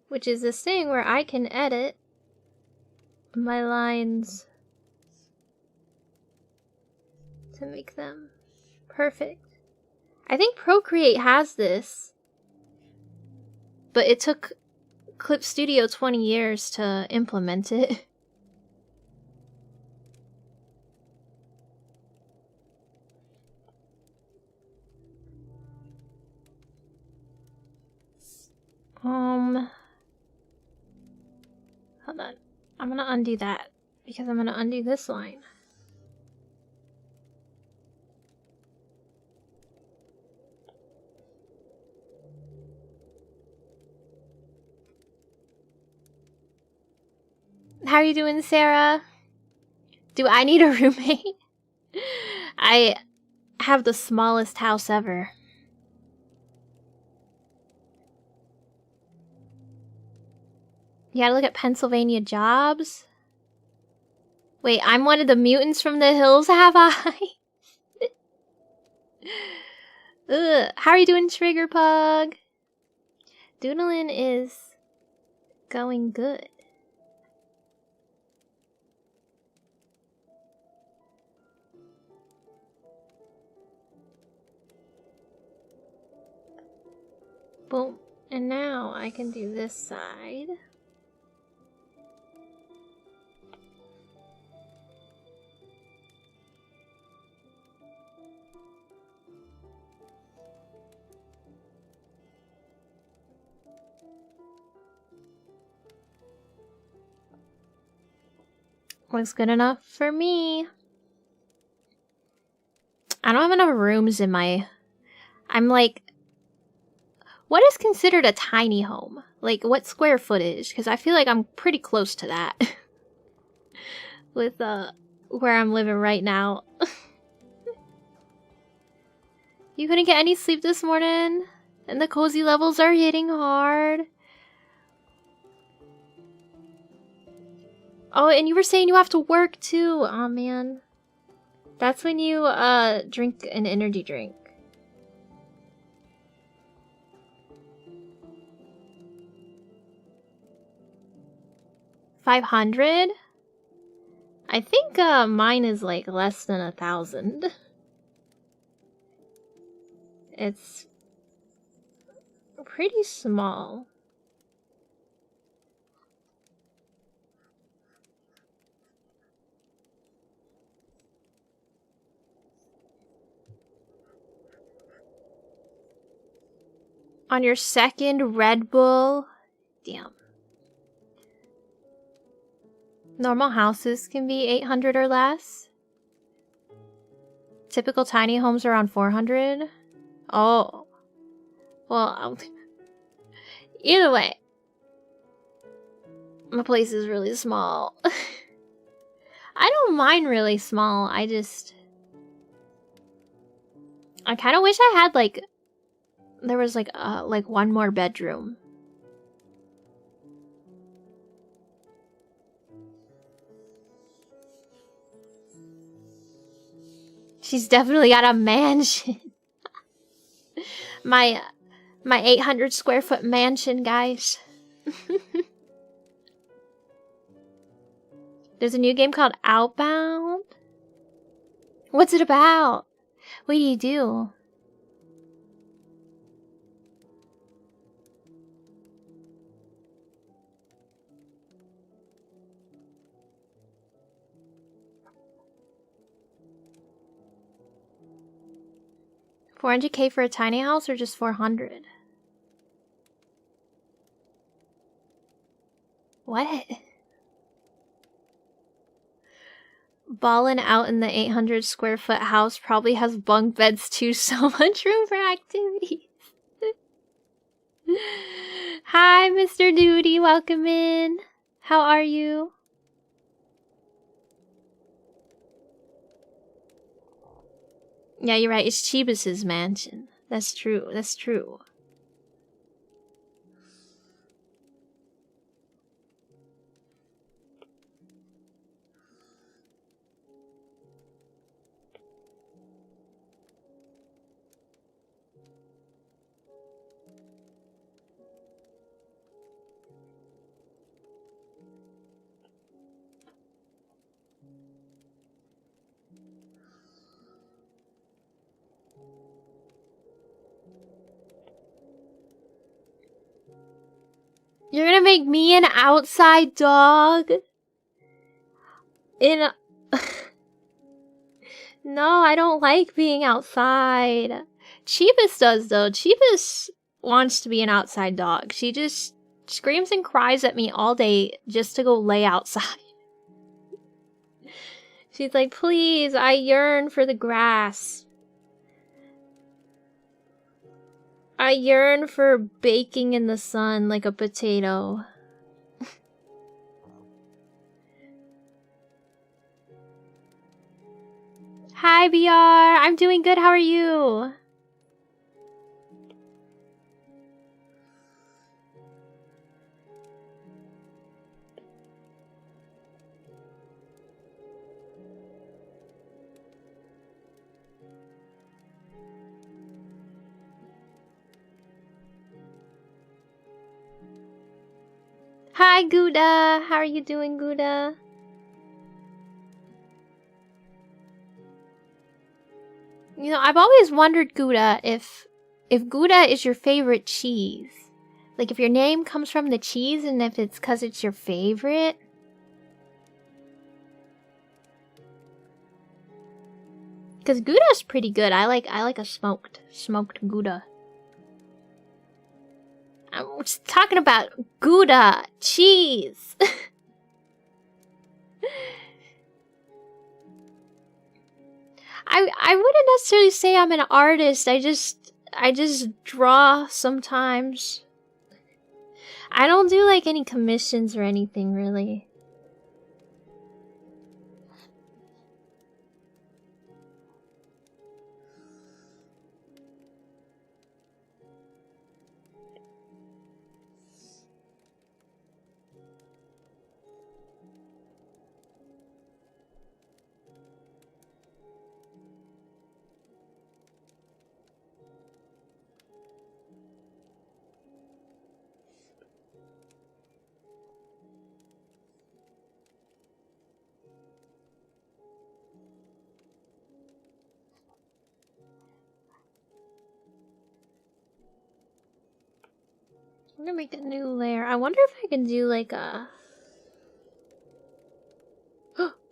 S1: which is this thing where I can edit my lines to make them perfect. I think Procreate has this, but it took Clip Studio 20 years to implement it. gonna undo that because I'm gonna undo this line. How are you doing, Sarah? Do I need a roommate? I have the smallest house ever. You gotta look at Pennsylvania jobs. Wait, I'm one of the mutants from the hills, have I? Ugh. How are you doing, Trigger Pug? Doodling is going good. Boom. And now I can do this side. Looks good enough for me. I don't have enough rooms in my... I'm like... What is considered a tiny home? Like, what square footage? Because I feel like I'm pretty close to that. With, where I'm living right now. You couldn't get any sleep this morning? And the cozy levels are hitting hard? Oh, and you were saying you have to work too. Oh man. That's when you drink an energy drink. $500? I think mine is like less than 1,000. It's pretty small. On your second Red Bull? Damn. Normal houses can be 800 or less. Typical tiny homes around 400. Oh. Well, either way. My place is really small. I don't mind really small. I kind of wish I had like... There was like one more bedroom. She's definitely got a mansion. my 800 square foot mansion, guys. There's a new game called Outbound. What's it about? What do you do? $400K for a tiny house or just 400? What? Ballin' out in the 800 square foot house probably has bunk beds too, so much room for activities. Hi, Mr. Duty, welcome in. How are you? Yeah, you're right. It's Chibis's mansion. That's true. That's true. You're gonna make me an outside dog? No, I don't like being outside. Cheapest does, though. Cheapest wants to be an outside dog. She just screams and cries at me all day just to go lay outside. She's like, please, I yearn for the grass. I yearn for baking in the sun like a potato. Hi, BR. I'm doing good. How are you? Hi, Gouda. How are you doing, Gouda? You know, I've always wondered, Gouda, if Gouda is your favorite cheese. Like, if your name comes from the cheese and if it's because it's your favorite. Because Gouda's pretty good. I like a smoked Gouda. I'm just talking about Gouda cheese. I wouldn't necessarily say I'm an artist. I just draw sometimes. I don't do like any commissions or anything really. I'm gonna make a new layer. I wonder if I can do like a...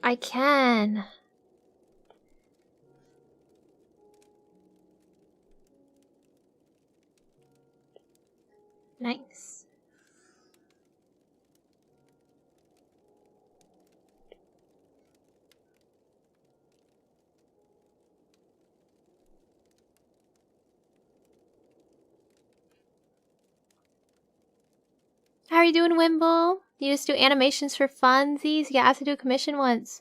S1: I can! Nice. How are you doing, Wimble? You just do animations for funsies? Yeah, I had to do a commission once.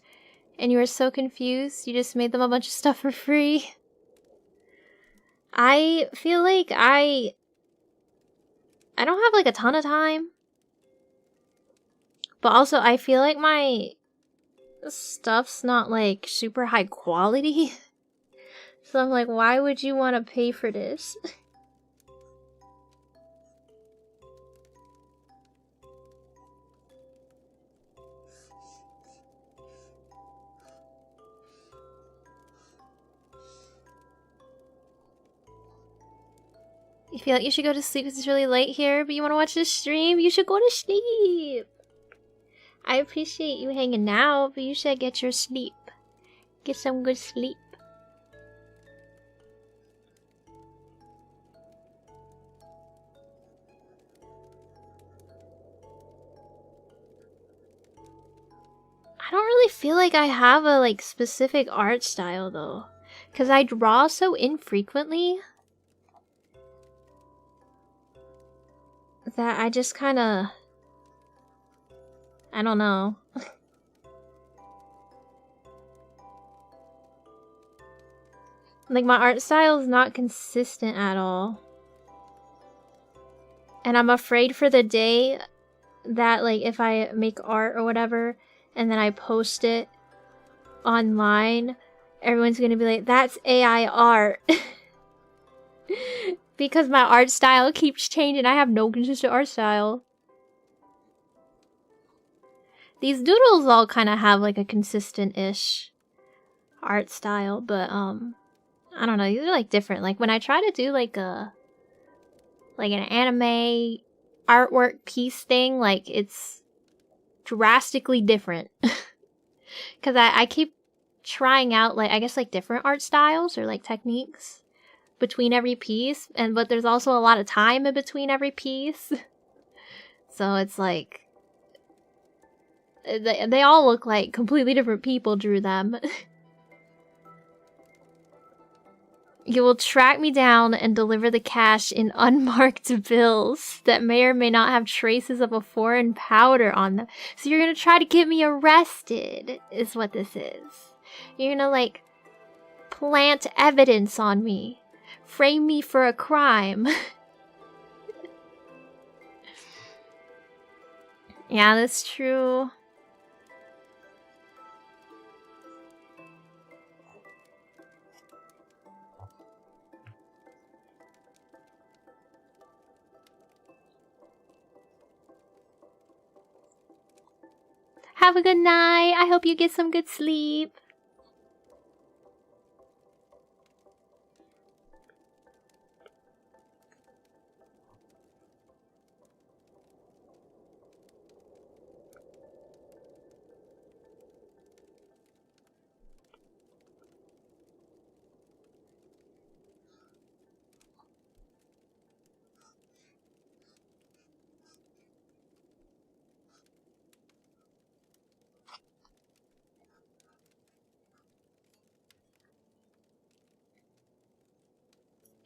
S1: And you were so confused, you just made them a bunch of stuff for free. I feel like I don't have like a ton of time. But also I feel like my stuff's not like super high quality. So I'm like, why would you want to pay for this? You feel like you should go to sleep because it's really late here, but you want to watch this stream? You should go to sleep. I appreciate you hanging out, but you should get your sleep. Get some good sleep. I don't really feel like I have a like specific art style though, because I draw so infrequently that I just kind of, I don't know. Like my art style is not consistent at all. And I'm afraid for the day that like if I make art or whatever and then I post it online, everyone's gonna be like, that's AI art. Because my art style keeps changing. I have no consistent art style. These doodles all kind of have like a consistent-ish art style, but I don't know, these are like different. Like when I try to do like an anime artwork piece thing, like it's drastically different. Because I keep trying out like, I guess like different art styles or like techniques between every piece, but there's also a lot of time in between every piece. So it's like, They all look like completely different people drew them. You will track me down and deliver the cash in unmarked bills that may or may not have traces of a foreign powder on them. So you're gonna try to get me arrested, is what this is. You're gonna, like, plant evidence on me. Frame me for a crime. Yeah, that's true. Have a good night. I hope you get some good sleep.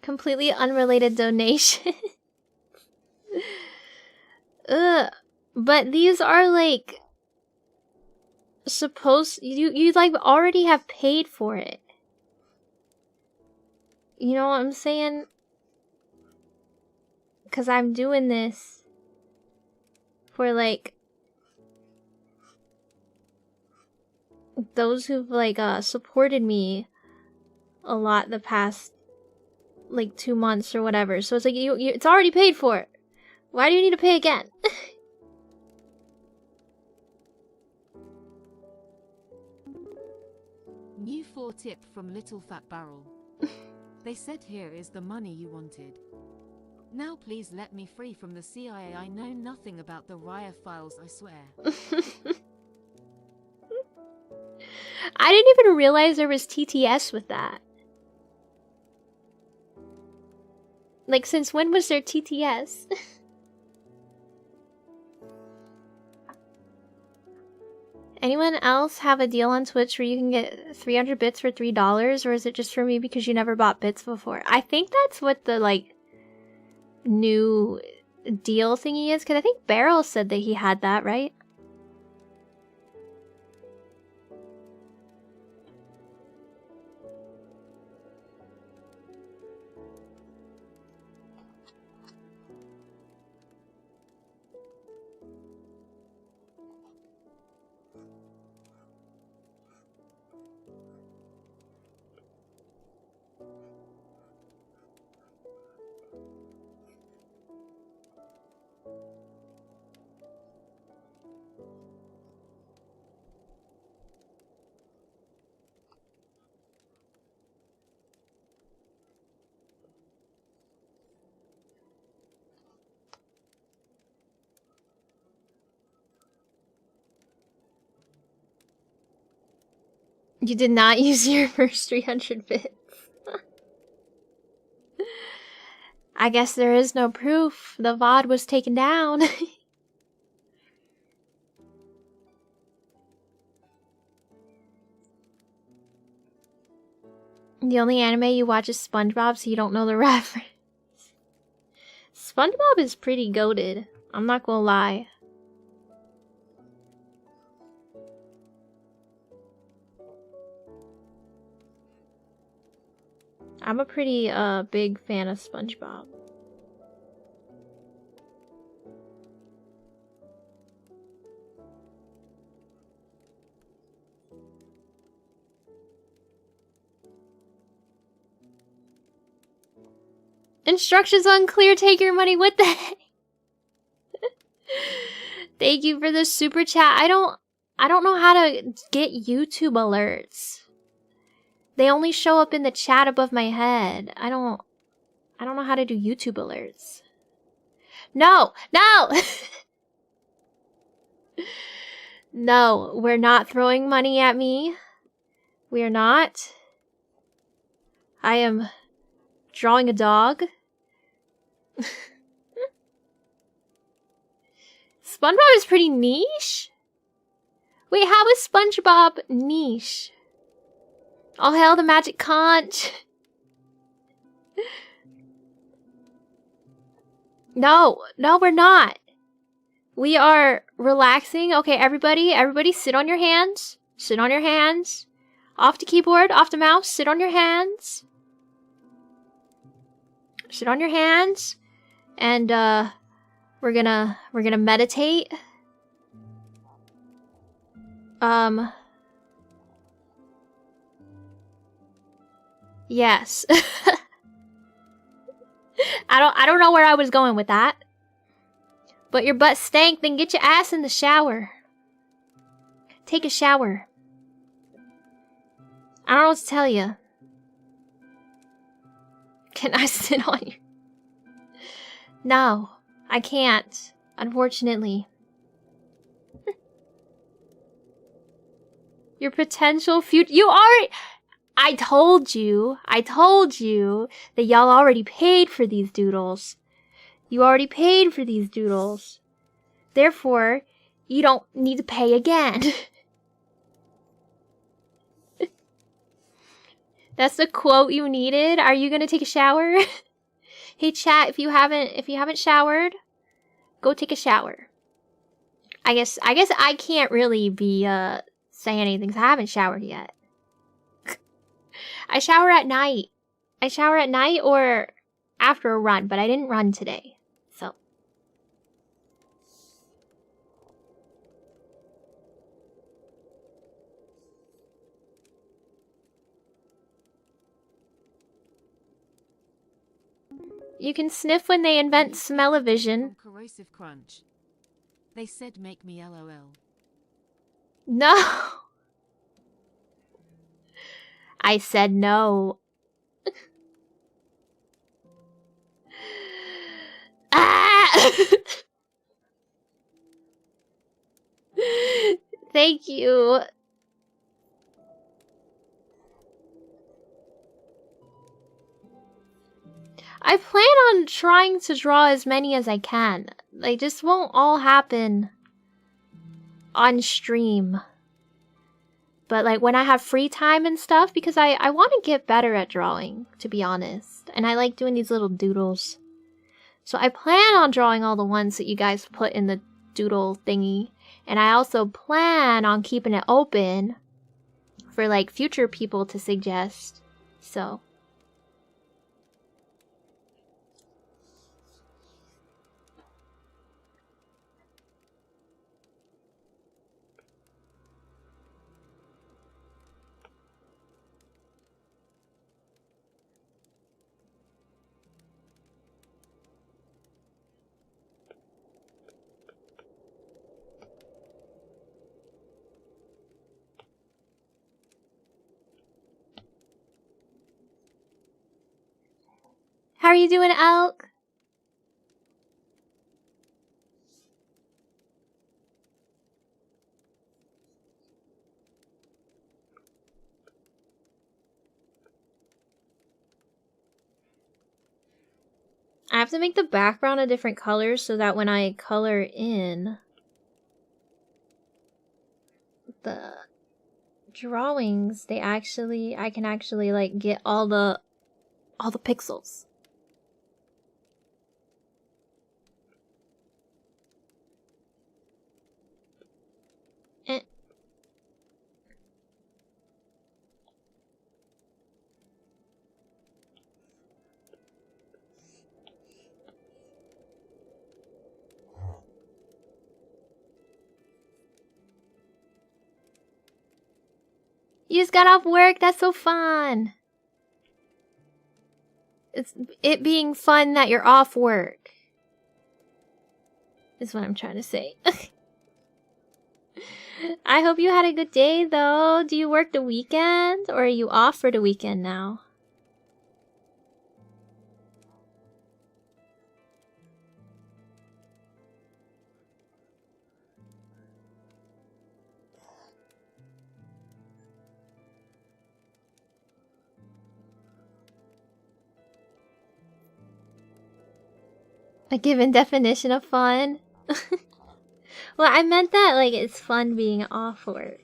S1: Completely unrelated donation. Ugh. But these are like you like already have paid for it. You know what I'm saying? Cause I'm doing this for like those who've like supported me a lot the past like 2 months or whatever. So it's like it's already paid for. Why do you need to pay again?
S2: New 4 tip from Little Fat Barrel. They said here is the money you wanted. Now please let me free from the CIA. I know nothing about the Raya files, I swear.
S1: I didn't even realize there was TTS with that. Like, since when was there TTS? Anyone else have a deal on Twitch where you can get 300 bits for $3? Or is it just for me because you never bought bits before? I think that's what the, like, new deal thingy is. Because I think Beryl said that he had that, right? You did not use your first 300 bits. I guess there is no proof. The VOD was taken down. The only anime you watch is SpongeBob, so you don't know the reference. SpongeBob is pretty goated. I'm not gonna lie. I'm a pretty big fan of SpongeBob. Instructions unclear, take your money, what the heck? Thank you for the super chat. I don't know how to get YouTube alerts. They only show up in the chat above my head. I don't know how to do YouTube alerts. No! No! No, we're not throwing money at me. We are not. I am drawing a dog. SpongeBob is pretty niche. Wait, how is SpongeBob niche? All hail the magic conch. No, we're not. We are relaxing. Okay, everybody sit on your hands. Sit on your hands. Off the keyboard, off the mouse, sit on your hands. Sit on your hands. And we're gonna meditate. Yes. I don't know where I was going with that. But your butt stank, then get your ass in the shower. Take a shower. I don't know what to tell you. Can I sit on you? No, I can't. Unfortunately. Your potential future. You already. I told you that y'all already paid for these doodles. You already paid for these doodles. Therefore, you don't need to pay again. That's the quote you needed. Are you gonna take a shower? Hey chat, if you haven't showered, go take a shower. I guess I can't really be saying anything because I haven't showered yet. I shower at night. I shower at night or after a run, but I didn't run today. So you can sniff when they invent smell-o-vision.
S2: Corrosive crunch. They said make me LOL.
S1: No. I said no. Ah! Thank you. I plan on trying to draw as many as I can. They just won't all happen on stream. But like when I have free time and stuff, because I want to get better at drawing, to be honest. And I like doing these little doodles. So I plan on drawing all the ones that you guys put in the doodle thingy. And I also plan on keeping it open for like future people to suggest. So how are you doing, Elk? I have to make the background a different color so that when I color in the drawings, I can actually like get all the pixels. You just got off work? That's so fun. It's it being fun that you're off work. Is what I'm trying to say. I hope you had a good day though. Do you work the weekend or are you off for the weekend now? A given definition of fun. Well, I meant that, like, it's fun being off work.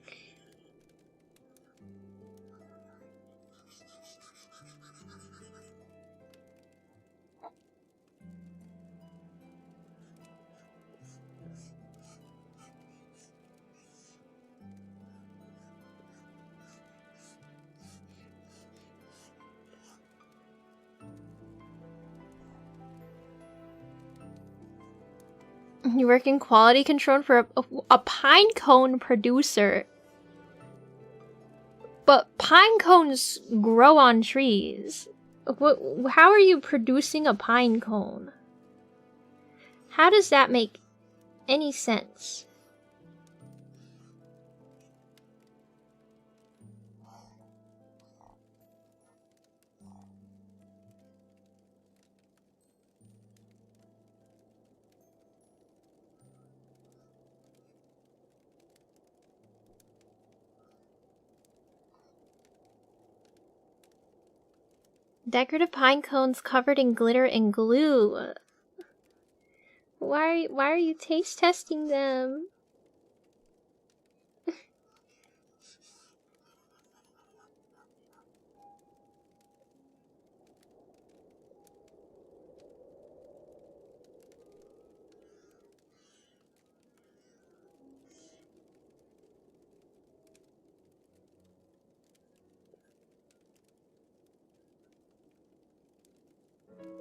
S1: You work in quality control for a pine cone producer. But pine cones grow on trees. How are you producing a pine cone? How does that make any sense? Decorative pine cones covered in glitter and glue. Why are you taste testing them?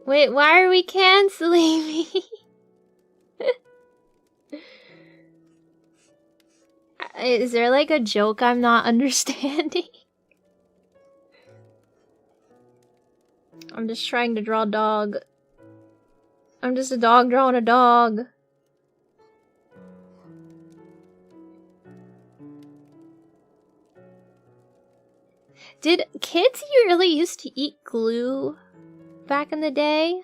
S1: Wait, why are we canceling me? Is there like a joke I'm not understanding? I'm just trying to draw a dog. I'm just a dog drawing a dog. Did kids really used to eat glue back in the day?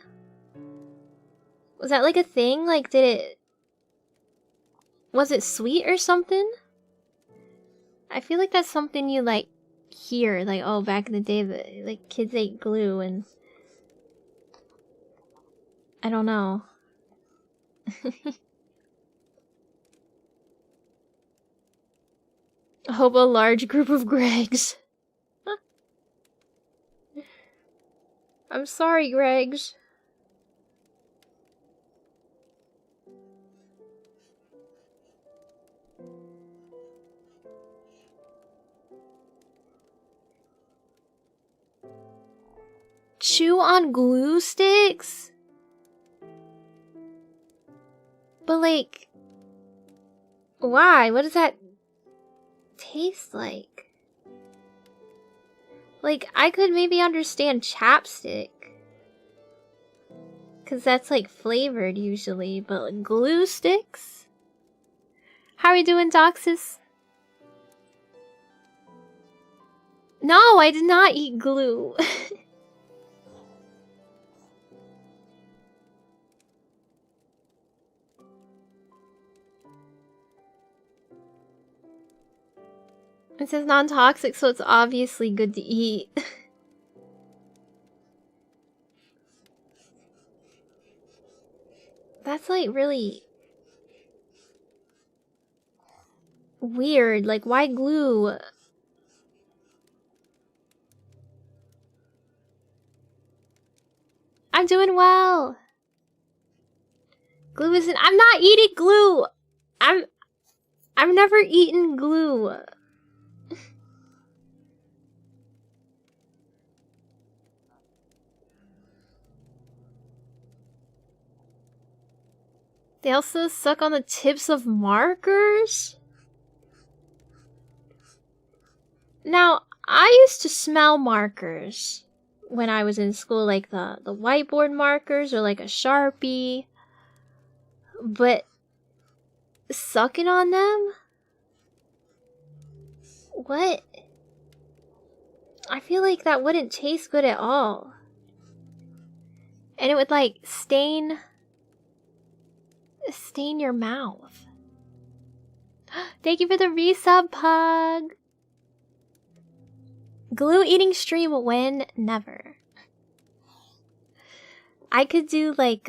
S1: Was that like a thing? Like, was it sweet or something? I feel like that's something you like hear, like, oh, back in the day, like kids ate glue, and I don't know. I hope a large group of Gregs. I'm sorry, Gregs. Chew on glue sticks? But like, why? What does that taste like? Like, I could maybe understand chapstick, cause that's like flavored usually, but like, glue sticks? How are we doing, Doxus? No, I did not eat glue. It says non-toxic, so it's obviously good to eat. That's like really weird. Like, why glue? I'm doing well. Glue isn't. I'm not eating glue. I've never eaten glue. They also suck on the tips of markers? Now, I used to smell markers when I was in school, like the whiteboard markers or like a Sharpie. But sucking on them? What? I feel like that wouldn't taste good at all. And it would like stain your mouth. Thank you for the resub, Pug. Glue eating stream when? Never. I could do like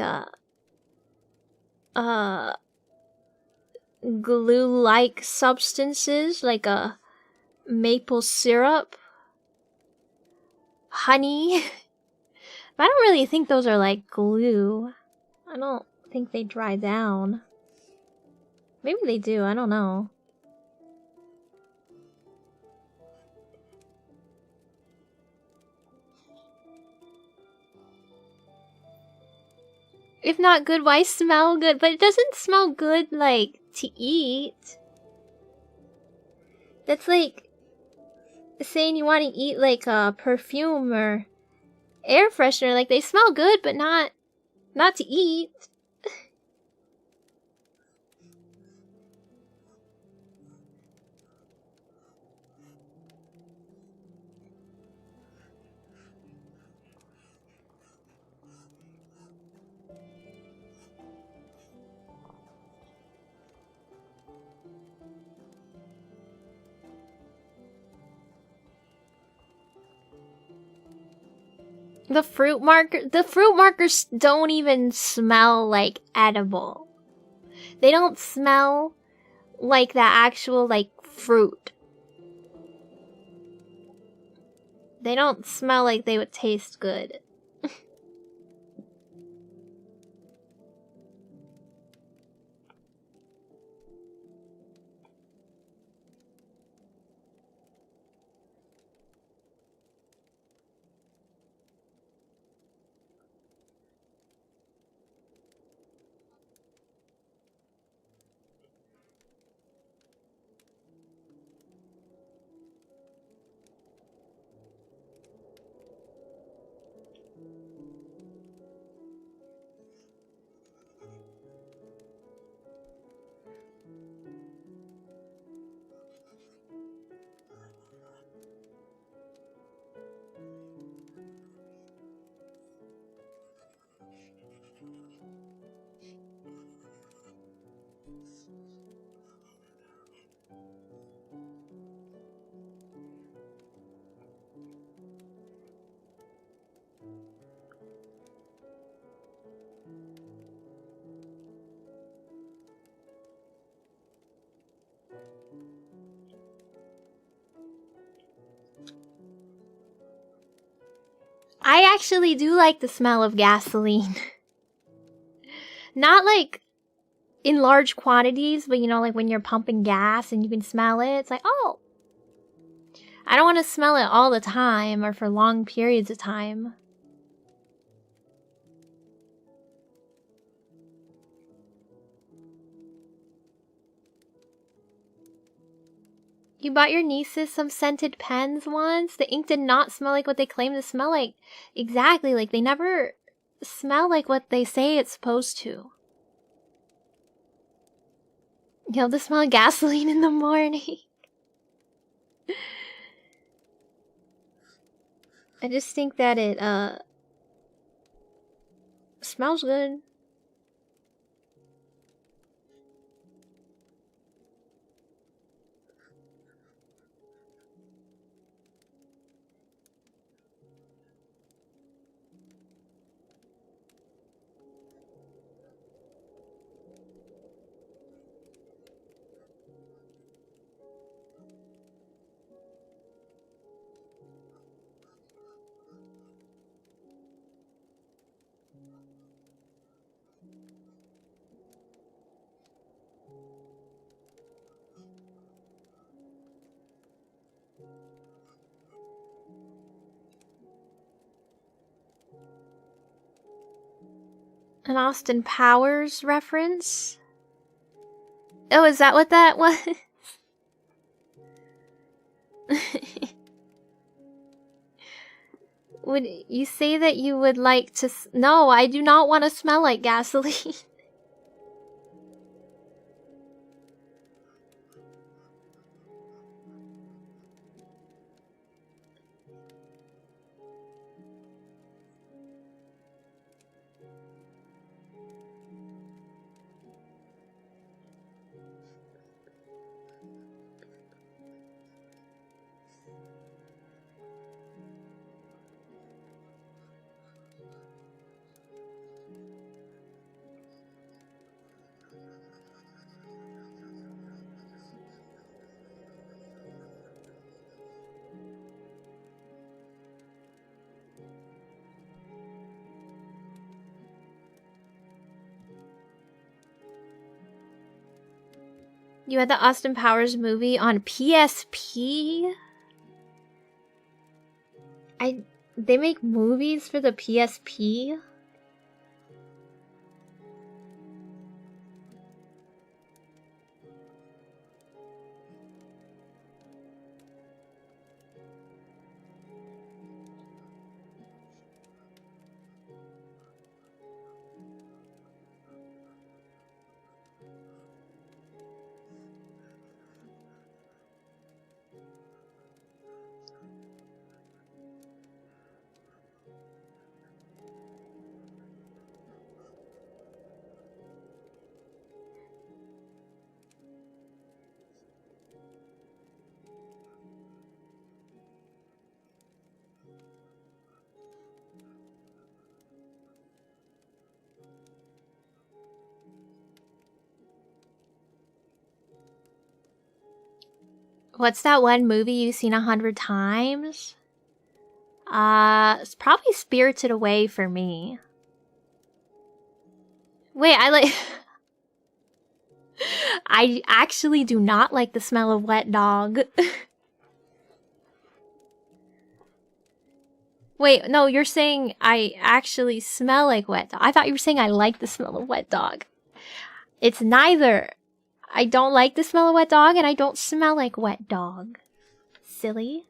S1: glue-like substances, like a maple syrup, honey. But I don't really think those are like glue. I don't think they dry down. Maybe they do, I don't know. If not good, why smell good? But it doesn't smell good, like, to eat. That's like saying you want to eat, like, a perfume or air freshener. Like, they smell good, but not to eat. The fruit markers don't even smell like edible. They don't smell like the actual, like, fruit. They don't smell like they would taste good. I actually do like the smell of gasoline. Not like in large quantities, but you know, like when you're pumping gas and you can smell it, it's like, oh. I don't want to smell it all the time or for long periods of time. You bought your nieces some scented pens once? The ink did not smell like what they claim to smell like. Exactly, like they never smell like what they say it's supposed to. You know, the smell of gasoline in the morning. I just think that it, smells good. An Austin Powers reference? Oh, is that what that was? Would you say that you would like to... No, I do not want to smell like gasoline. You had the Austin Powers movie on PSP? They make movies for the PSP? What's that one movie you've seen 100 times? It's probably Spirited Away for me. Wait, I actually do not like the smell of wet dog. Wait, no, you're saying I actually smell like wet dog. I thought you were saying I like the smell of wet dog. It's neither. I don't like the smell of wet dog, and I don't smell like wet dog. Silly.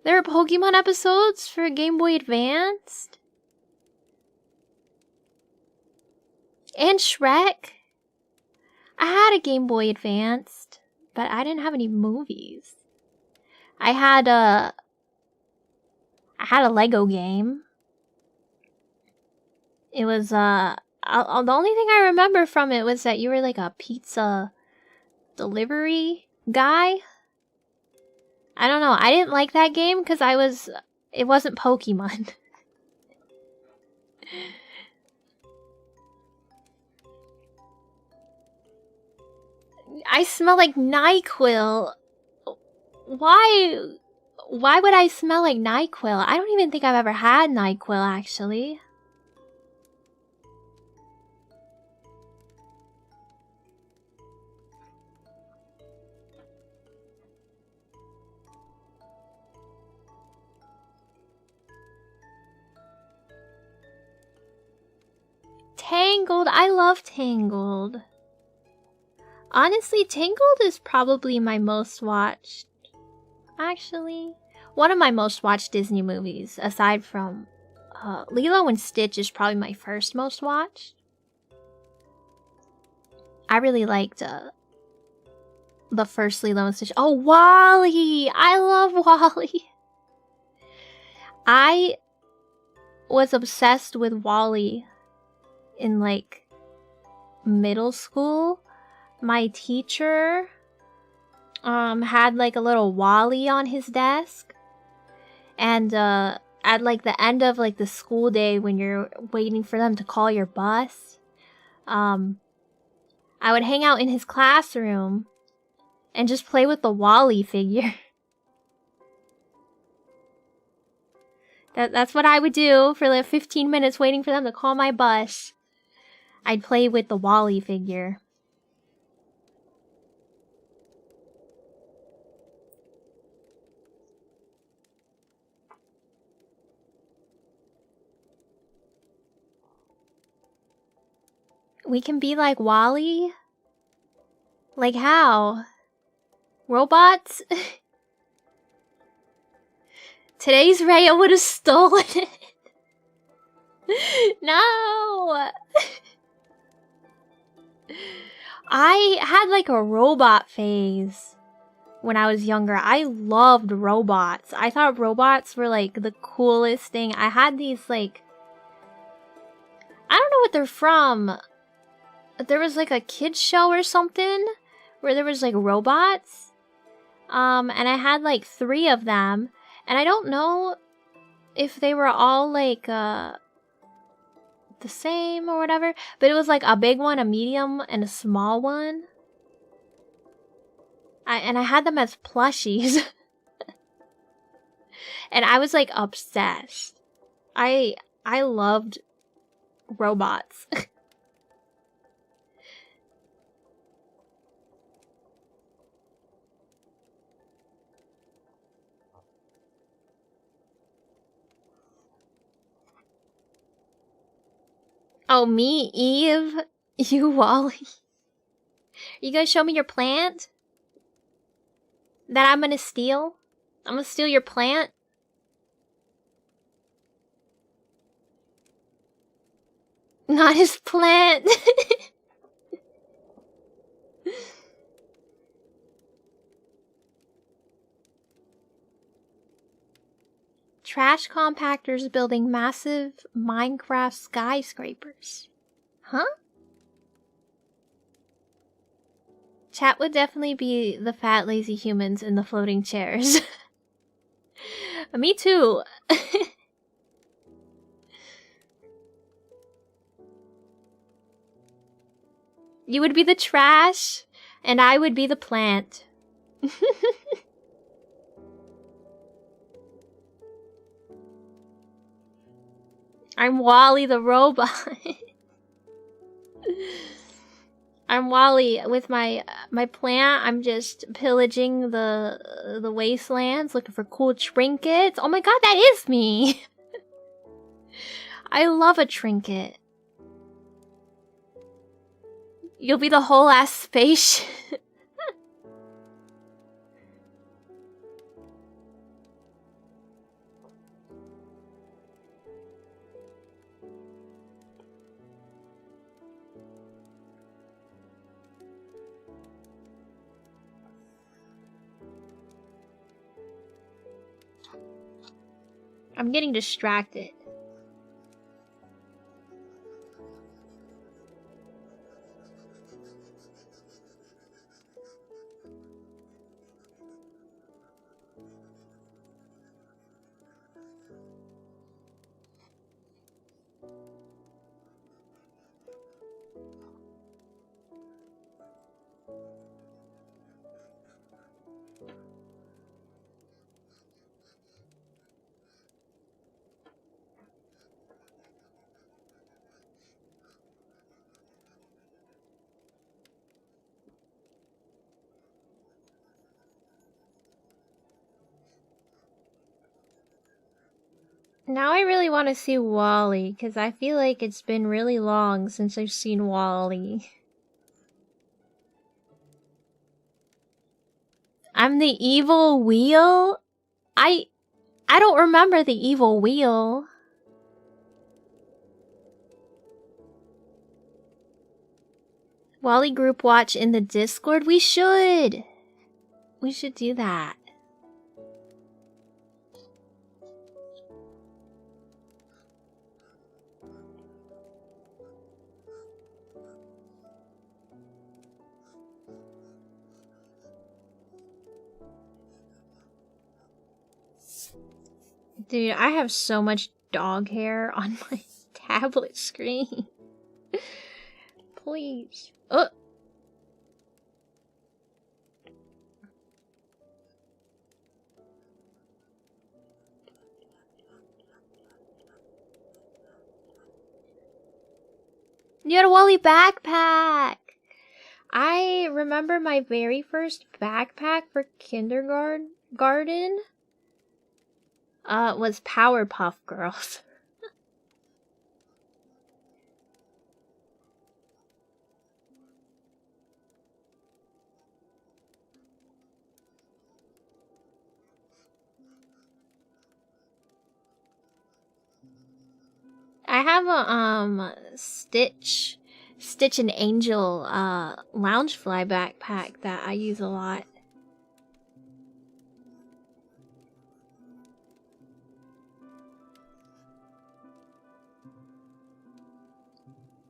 S1: There are Pokemon episodes for Game Boy Advanced? And Shrek? I had a Game Boy Advanced, but I didn't have any movies. I had a Lego game. It was, the only thing I remember from it was that you were like a pizza delivery guy. I don't know. I didn't like that game because it wasn't Pokemon. I smell like NyQuil. Why would I smell like NyQuil? I don't even think I've ever had NyQuil, actually. Tangled. I love Tangled. Honestly, Tangled is probably my most watched. Actually, one of my most watched Disney movies, aside from Lilo and Stitch, is probably my first most watched. I really liked the first Lilo and Stitch. Oh, WALL-E! I love WALL-E. I was obsessed with WALL-E in like middle school. My teacher had like a little WALL-E on his desk, and at like the end of like the school day when you're waiting for them to call your bus, I would hang out in his classroom and just play with the WALL-E figure. That's what I would do for like 15 minutes waiting for them to call my bus. I'd play with the WALL-E figure. We can be like WALL-E? Like how? Robots? Today's Raya would have stolen it. No! I had like a robot phase when I was younger. I loved robots. I thought robots were like the coolest thing. I had these like... I don't know what they're from. There was like a kids show or something where there was like robots. And I had like 3 of them. And I don't know if they were all like the same or whatever, but it was like a big one, a medium, and a small one. I had them as plushies. And I was like obsessed. I loved robots. Oh, me, Eve? You, Wally? You gonna show me your plant? That I'm gonna steal? I'm gonna steal your plant? Not his plant! Trash compactors building massive Minecraft skyscrapers. Huh? Chat would definitely be the fat, lazy humans in the floating chairs. Me too. You would be the trash, and I would be the plant. I'm Wally the robot. I'm Wally with my plant. I'm just pillaging the wastelands, looking for cool trinkets. Oh my god, that is me. I love a trinket. You'll be the whole ass spaceship. I'm getting distracted. Now I really want to see Wally, because I feel like it's been really long since I've seen Wally. I'm the evil wheel? I don't remember the evil wheel. Wally group watch in the Discord? We should! We should do that. Dude, I have so much dog hair on my tablet screen. Please. Oh! You had a Wally backpack! I remember my very first backpack for kindergarten was Powerpuff Girls. I have a Stitch and Angel Loungefly backpack that I use a lot.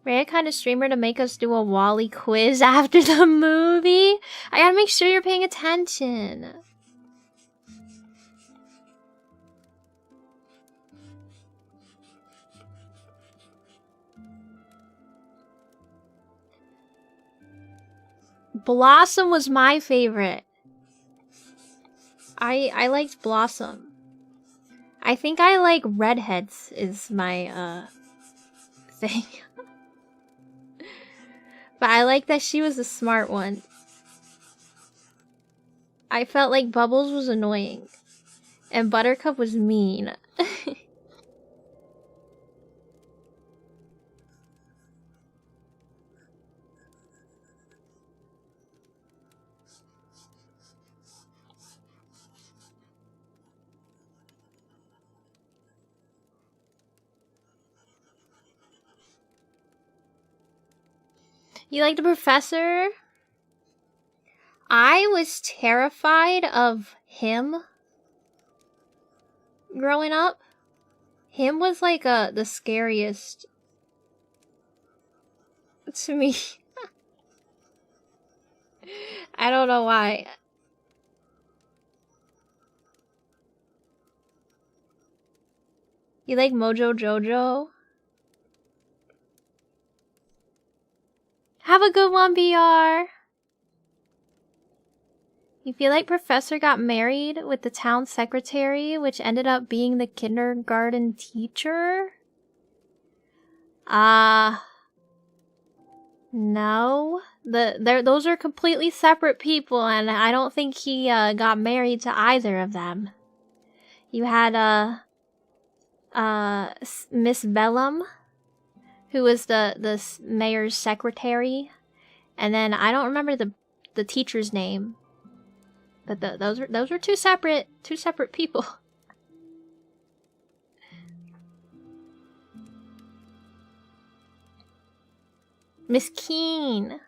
S1: Rare kind of streamer to make us do a Wally quiz after the movie? I gotta make sure you're paying attention. Blossom was my favorite. I liked Blossom. I think I like redheads is my thing. But I like that she was the smart one. I felt like Bubbles was annoying. And Buttercup was mean. You like the professor? I was terrified of him growing up. Him was like the scariest to me. I don't know why. You like Mojo Jojo? Have a good one, BR. You feel like Professor got married with the town secretary, which ended up being the kindergarten teacher? No. Those are completely separate people, and I don't think he got married to either of them. You had Miss Bellum, who was the mayor's secretary, and then I don't remember the teacher's name. But those were two separate people. Miss Keen.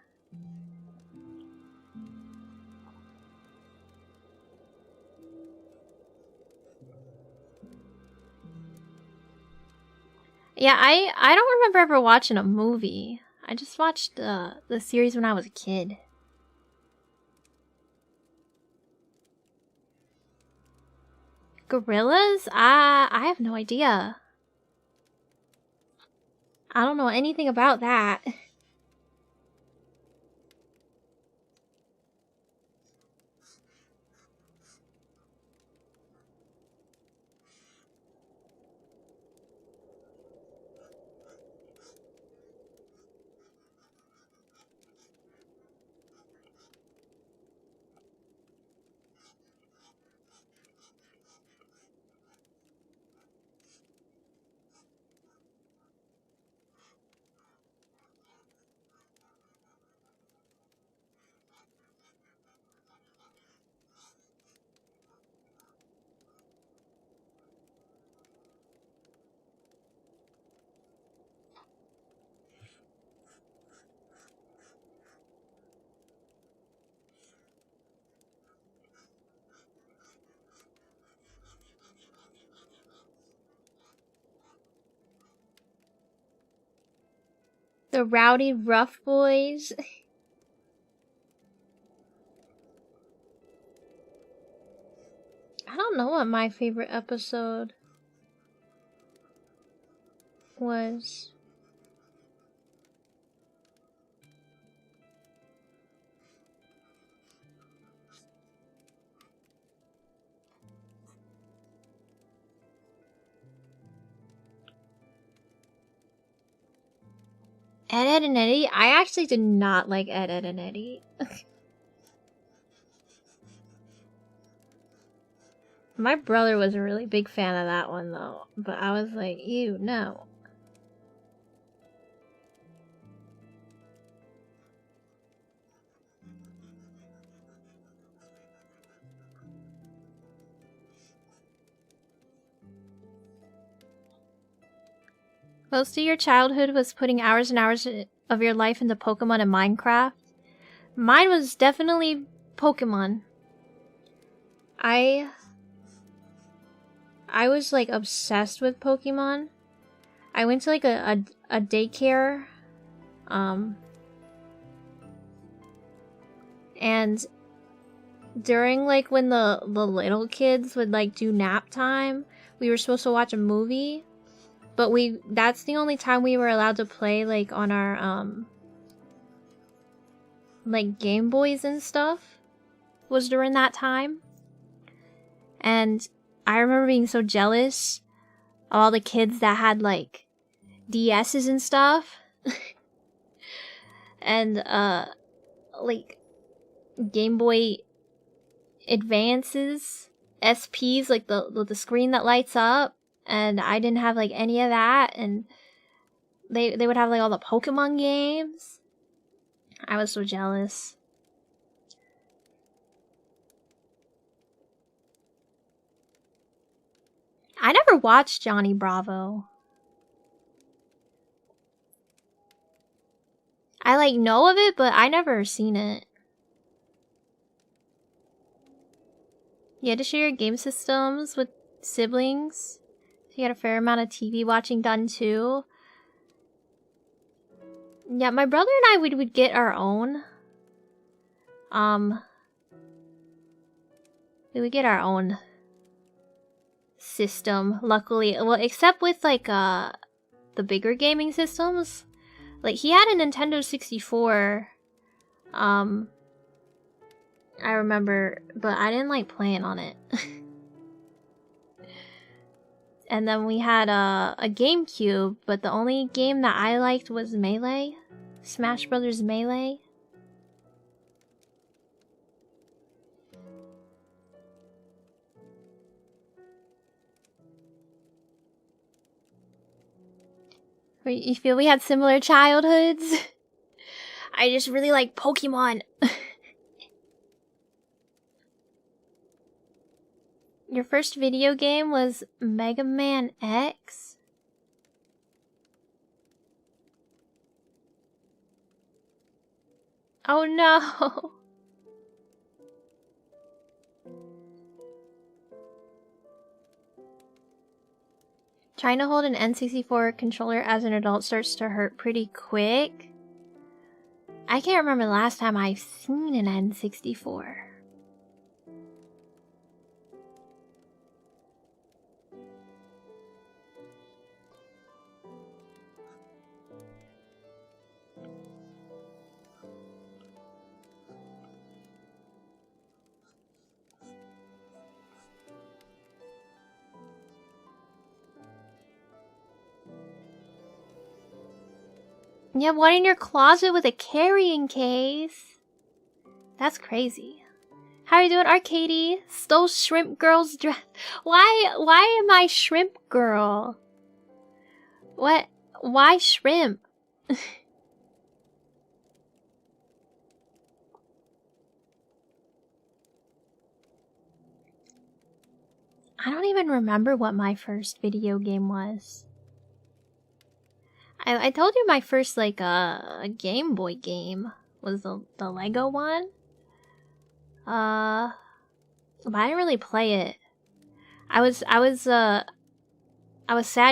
S1: Yeah, I don't remember ever watching a movie. I just watched the series when I was a kid. Gorillas? I have no idea. I don't know anything about that. The Rowdy Rough Boys. I don't know what my favorite episode was. Ed, and Eddie? I actually did not like Ed, and Eddie. My brother was a really big fan of that one, though. But I was like, ew, no. Most of your childhood was putting hours and hours of your life into Pokemon and Minecraft. Mine was definitely Pokemon. I was like obsessed with Pokemon. I went to like a daycare, and during like when the little kids would like do nap time, we were supposed to watch a movie, but that's the only time we were allowed to play like on our like Game Boys and stuff was during that time. And I remember being so jealous of all the kids that had like DSs and stuff. And like Game Boy Advances, SPs, like the screen that lights up, and I didn't have like any of that, and they would have like all the Pokemon games. I was so jealous. I never watched Johnny Bravo. I like know of it, but I never seen it. You had to share your game systems with siblings. So you had a fair amount of TV watching done too. Yeah, my brother and I would get our own. We would get our own system, luckily. Well, except with like the bigger gaming systems. Like he had a Nintendo 64. I remember, but I didn't like playing on it. And then we had a GameCube, but the only game that I liked was Melee. Smash Brothers Melee. You feel we had similar childhoods? I just really like Pokemon. Your first video game was Mega Man X? Oh no! Trying to hold an N64 controller as an adult starts to hurt pretty quick. I can't remember the last time I've seen an N64. You have one in your closet with a carrying case? That's crazy. How are you doing, Arcady? Stole Shrimp Girl's dress. Why am I Shrimp Girl? What? Why shrimp? I don't even remember what my first video game was. I told you my first like a Game Boy game was the Lego one. But I didn't really play it. I was sad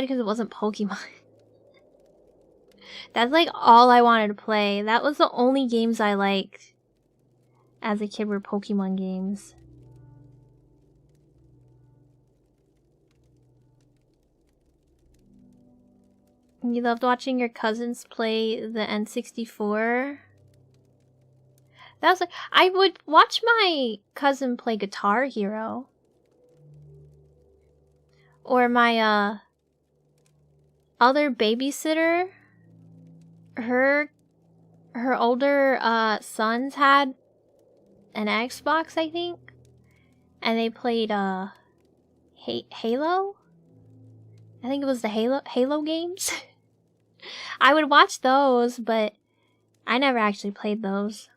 S1: because it wasn't Pokemon. That's like all I wanted to play. That was the only games I liked as a kid were Pokemon games. You loved watching your cousins play the N64? That was like, I would watch my cousin play Guitar Hero. Or my other babysitter, her older sons had an Xbox, I think. And they played Halo? I think it was the Halo games. I would watch those, but I never actually played those.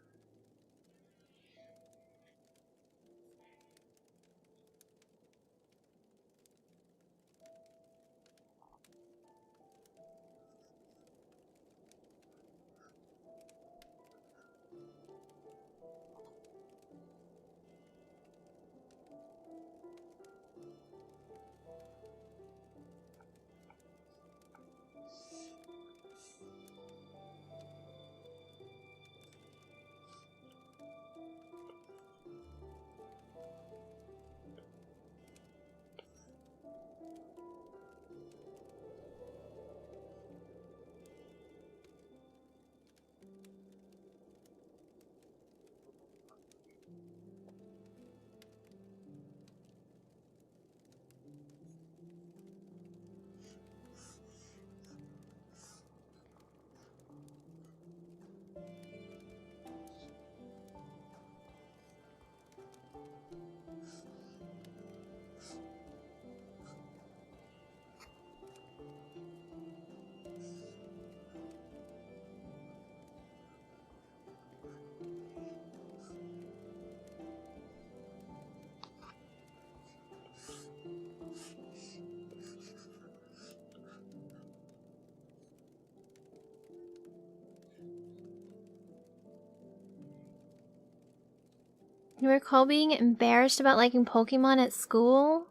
S1: You recall being embarrassed about liking Pokemon at school?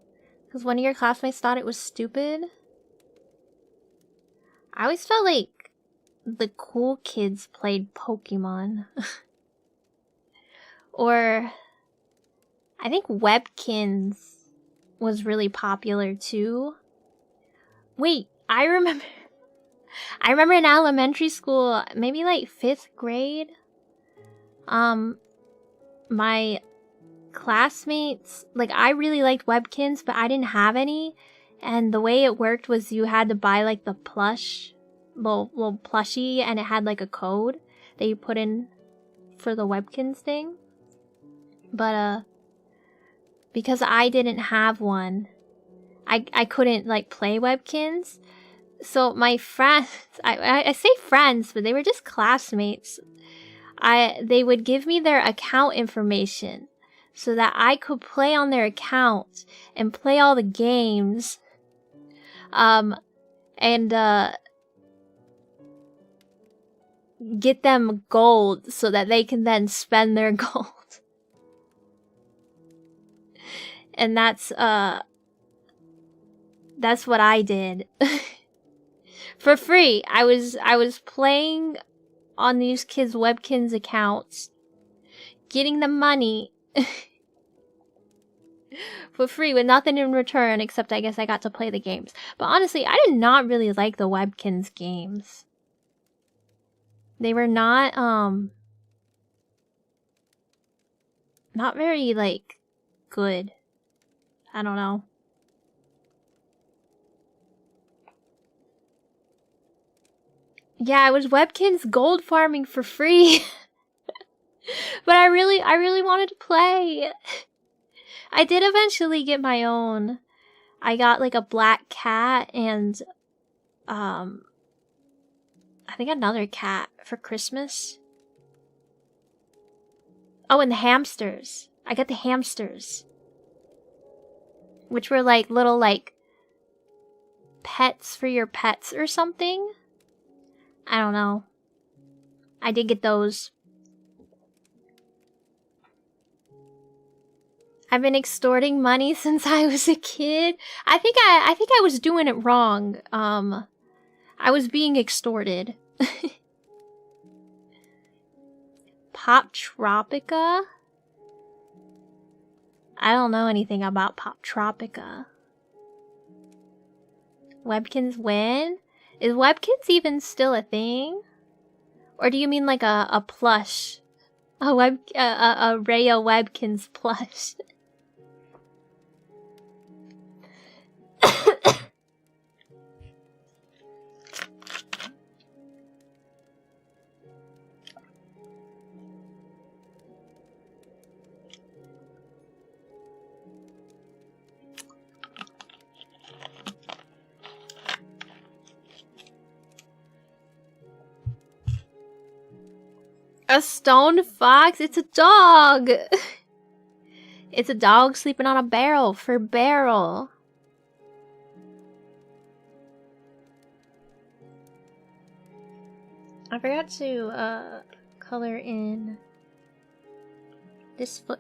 S1: Because one of your classmates thought it was stupid? I always felt like the cool kids played Pokemon. Or I think Webkins was really popular too. Wait, I remember in elementary school, maybe like 5th grade, my classmates, like, I really liked Webkins, but I didn't have any, and the way it worked was you had to buy like the little plushie, and it had like a code that you put in for the Webkins thing. But because I didn't have one, I couldn't like play Webkins. So my friends, I say friends, but they were just classmates. They would give me their account information so that I could play on their account and play all the games. And get them gold so that they can then spend their gold. And that's what I did. For free. I was playing on these kids' Webkins accounts, getting them money for free with nothing in return, except I guess I got to play the games. But honestly, I did not really like the Webkins games. They were not very, like, good. I don't know. Yeah, I was Webkins gold farming for free. But I really wanted to play. I did eventually get my own. I got like a black cat and I think another cat for Christmas. Oh, and the hamsters. I got the hamsters. Which were like little like pets for your pets or something. I don't know. I did get those. I've been extorting money since I was a kid. I think I was doing it wrong. I was being extorted. Pop Tropica? I don't know anything about Pop Tropica. Webkins win? Is Webkins even still a thing? Or do you mean like a plush? A Rhea Webkins plush? A stone fox? It's a dog! It's a dog sleeping on a barrel for barrel. I forgot to color in this foot.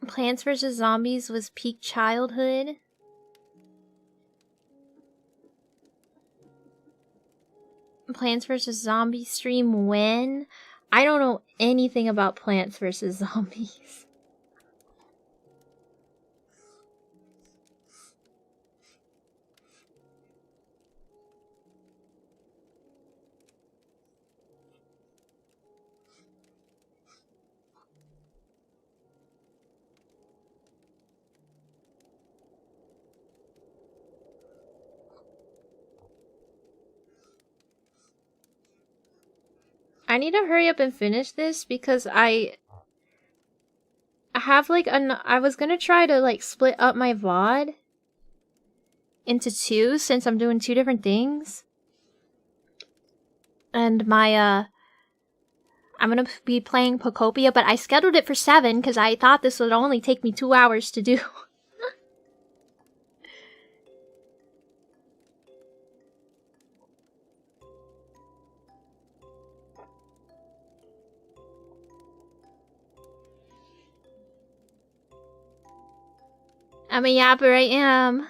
S1: Plants vs. Zombies was peak childhood. Plants vs. Zombies stream when? I don't know anything about Plants vs. Zombies. I need to hurry up and finish this because I have like I was gonna try to like split up my VOD into two since I'm doing two different things. And my I'm gonna be playing POKOPIA, but I scheduled it for 7 because I thought this would only take me 2 hours to do. I'm a yapper, I am.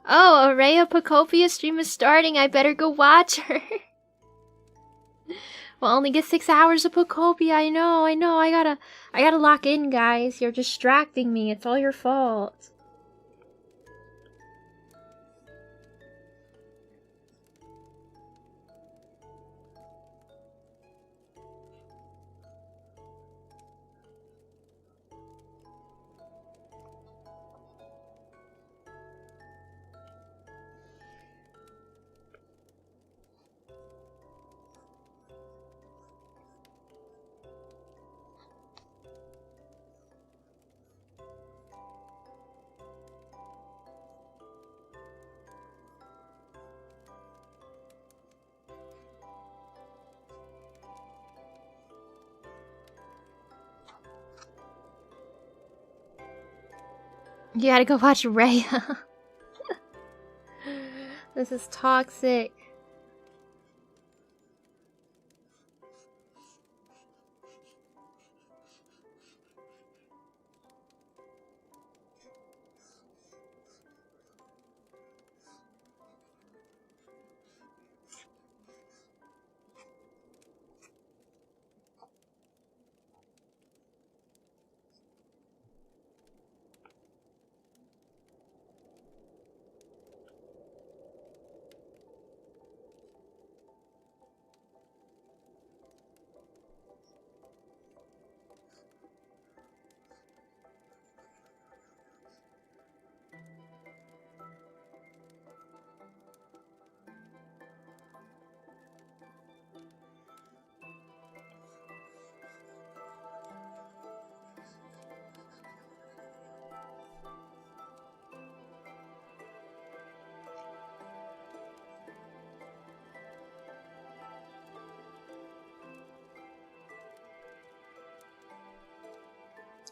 S1: Oh, Araya POKOPIA stream is starting. I better go watch her. We'll only get 6 hours of POKOPIA. I know. I gotta lock in, guys. You're distracting me. It's all your fault. You gotta go watch Raya. This is toxic.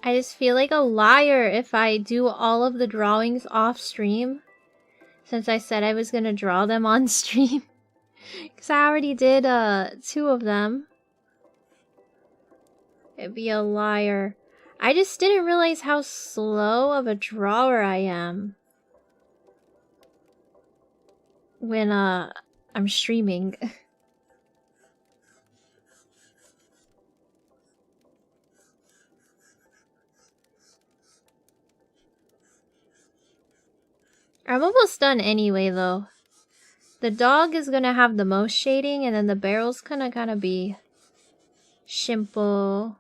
S1: I just feel like a liar if I do all of the drawings off stream. Since I said I was gonna draw them on stream. Because I already did 2 of them. It'd be a liar. I just didn't realize how slow of a drawer I am. When I'm streaming. I'm almost done anyway, though. The dog is gonna have the most shading, and then the barrel's gonna kind of be simple.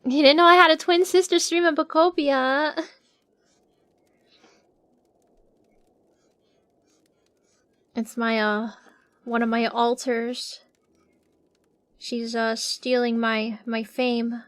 S1: You didn't know I had a twin sister stream at POKOPIA. It's my one of my alters. She's stealing my fame.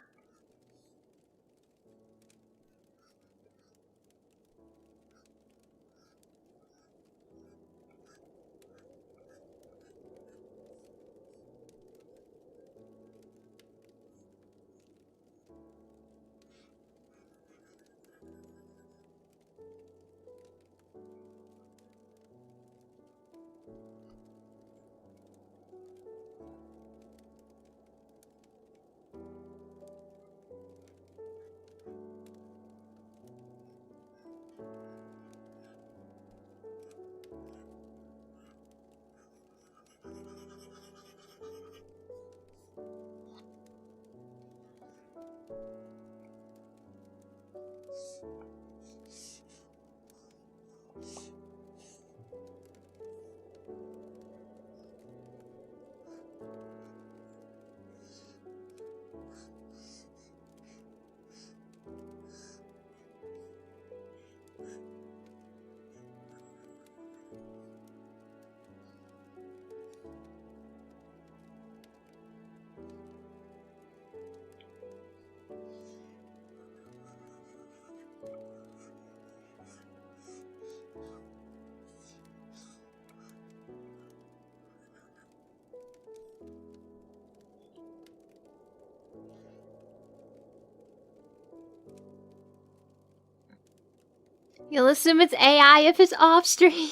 S1: You'll assume it's AI if it's off stream.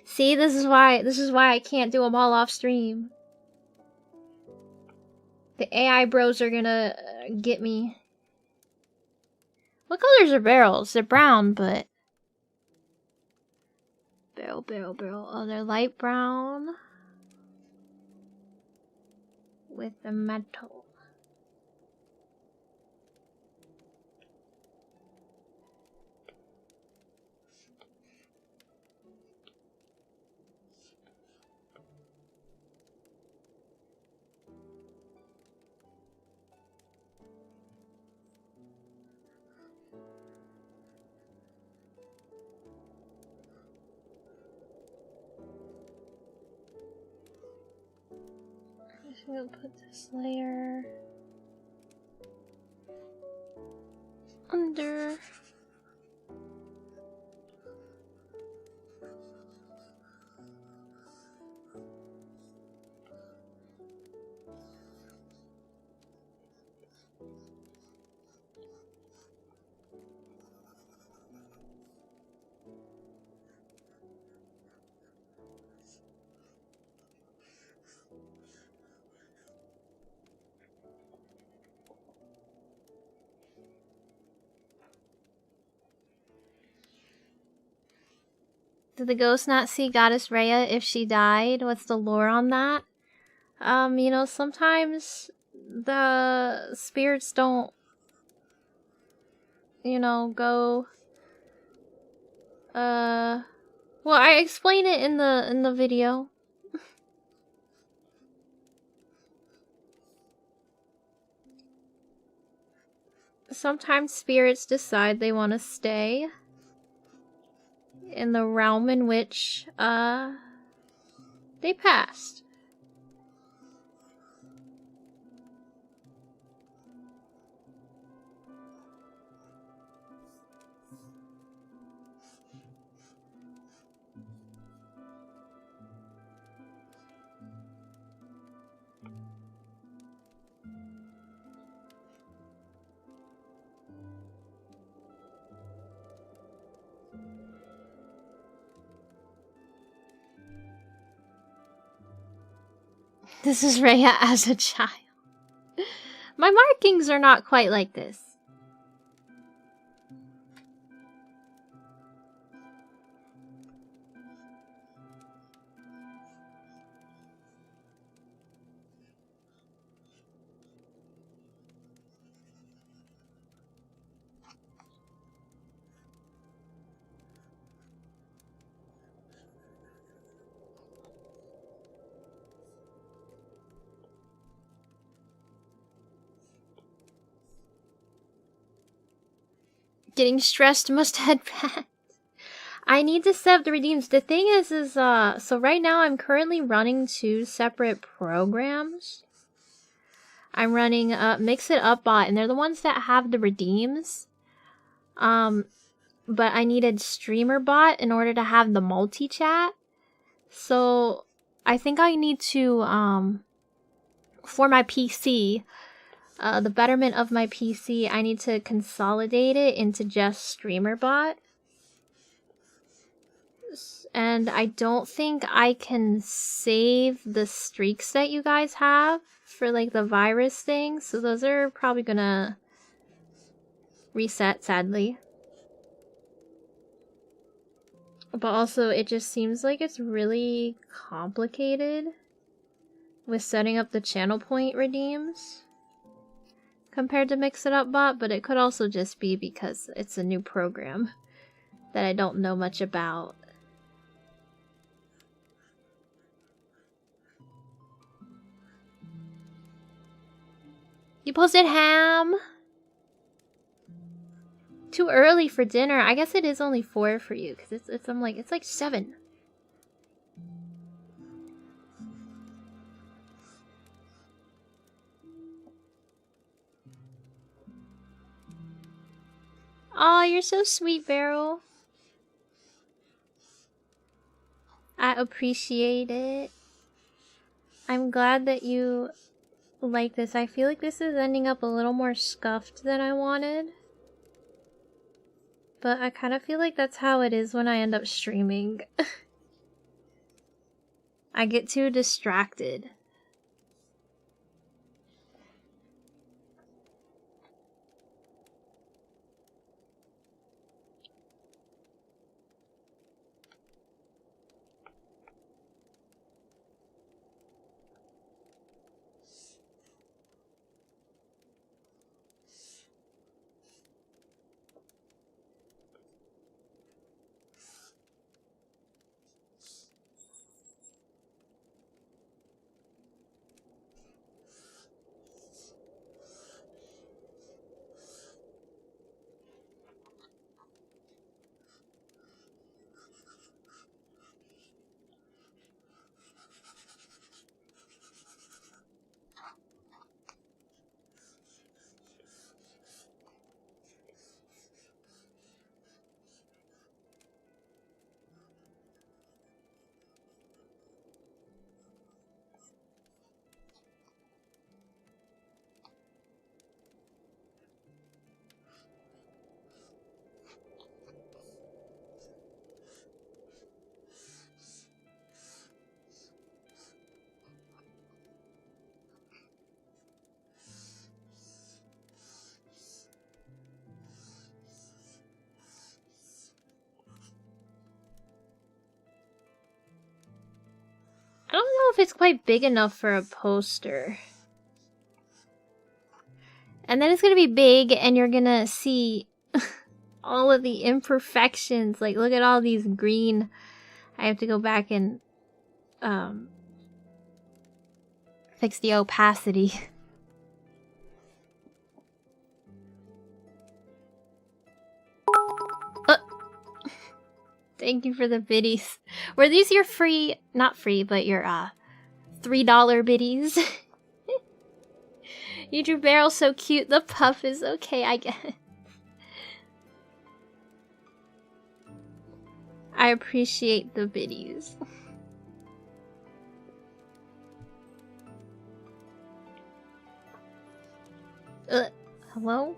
S1: See, this is why I can't do them all off stream. The AI bros are gonna get me. What colors are barrels? They're brown, but barrel. Oh, they're light brown with the metal. I'm gonna put this layer under. Did the ghost not see Goddess Rhea if she died? What's the lore on that? You know, sometimes the spirits don't, you know, go. Well, I explain it in the video. Sometimes spirits decide they want to stay in the realm in which they passed. This is Rhea as a child. My markings are not quite like this. Getting stressed, must head back. I need to set up the redeems. The thing is so right now I'm currently running 2 separate programs. I'm running Mix It Up Bot, and they're the ones that have the redeems. But I needed Streamer Bot in order to have the multi-chat. So I think I need to for my PC, the betterment of my PC, I need to consolidate it into just Streamer Bot. And I don't think I can save the streaks that you guys have for like the virus thing. So those are probably gonna reset, sadly. But also it just seems like it's really complicated with setting up the channel point redeems compared to Mix It Up Bot, but it could also just be because it's a new program that I don't know much about. You posted ham? Too early for dinner. I guess it is only 4 for you, because it's like 7. Oh, you're so sweet, Beryl. I appreciate it. I'm glad that you like this. I feel like this is ending up a little more scuffed than I wanted. but I kind of feel like that's how it is when I end up streaming. I get too distracted. I don't know if it's quite big enough for a poster. And then it's gonna be big and you're gonna see all of the imperfections. Like, look at all these green. I have to go back and fix the opacity. Thank you for the biddies. Were these your free, not free, but your $3 biddies? You drew Barrel so cute. The puff is okay, I guess. I appreciate the biddies. Hello?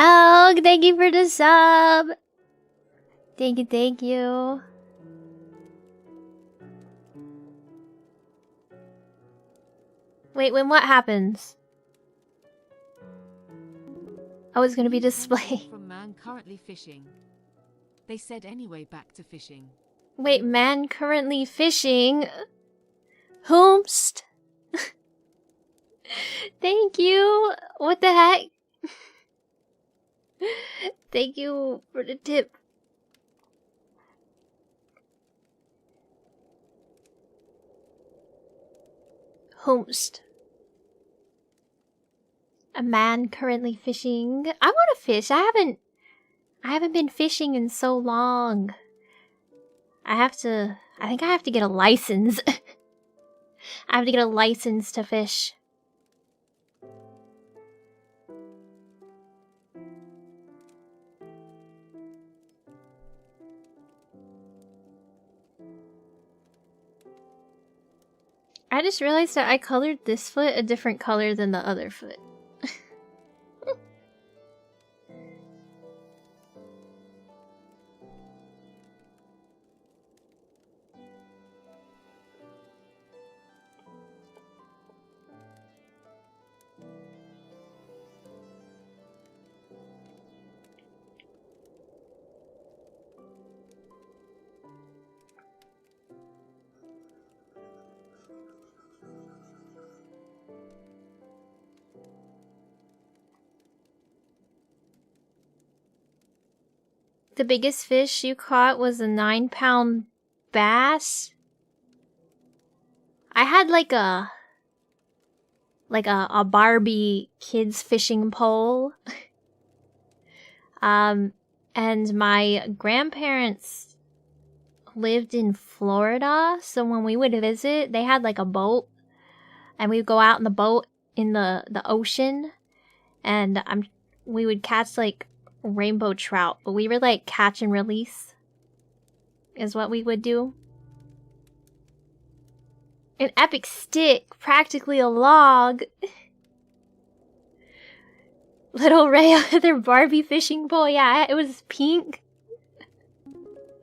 S1: Oh, thank you for the sub. Thank you, thank you. Wait, when what happens? Oh, it's gonna be display.
S2: From man currently fishing. They said anyway back to fishing.
S1: Wait, man currently fishing. Whomst? Thank you. What the heck? Thank you for the tip. Whomst? A man currently fishing. I want to fish. I haven't been fishing in so long. I think I have to get a license. I have to get a license to fish. I just realized that I colored this foot a different color than the other foot. The biggest fish you caught was a 9-pound bass. I had like a Barbie kids fishing pole. And my grandparents lived in Florida, so when we would visit, they had like a boat, and we'd go out in the boat in the ocean, and we would catch like rainbow trout, but we were like catch and release is what we would do. An epic stick, practically a log. Little Ray with her Barbie fishing pole. Yeah, it was pink.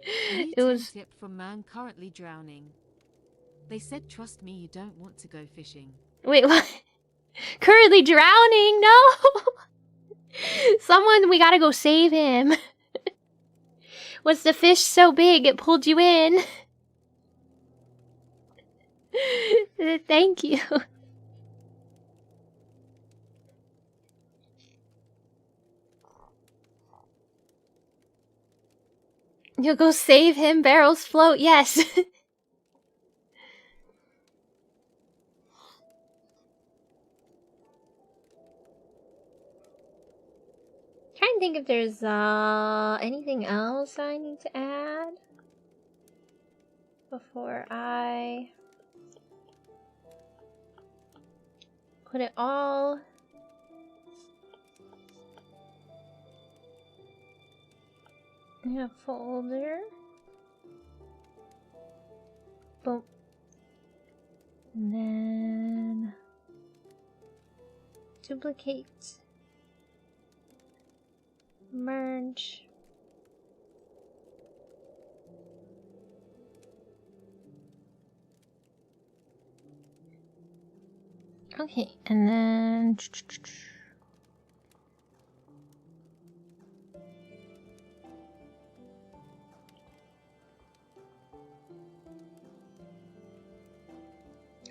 S2: It was tip from man currently drowning. They said, "Trust me, you don't want to go fishing."
S1: Wait, what? Currently drowning? No. Someone, we gotta go save him. Was the fish so big it pulled you in? Thank you. You'll go save him, barrels float, yes. Trying to think if there's anything else I need to add before I put it all in a folder. Boom. And then duplicate. Merge. Okay, and then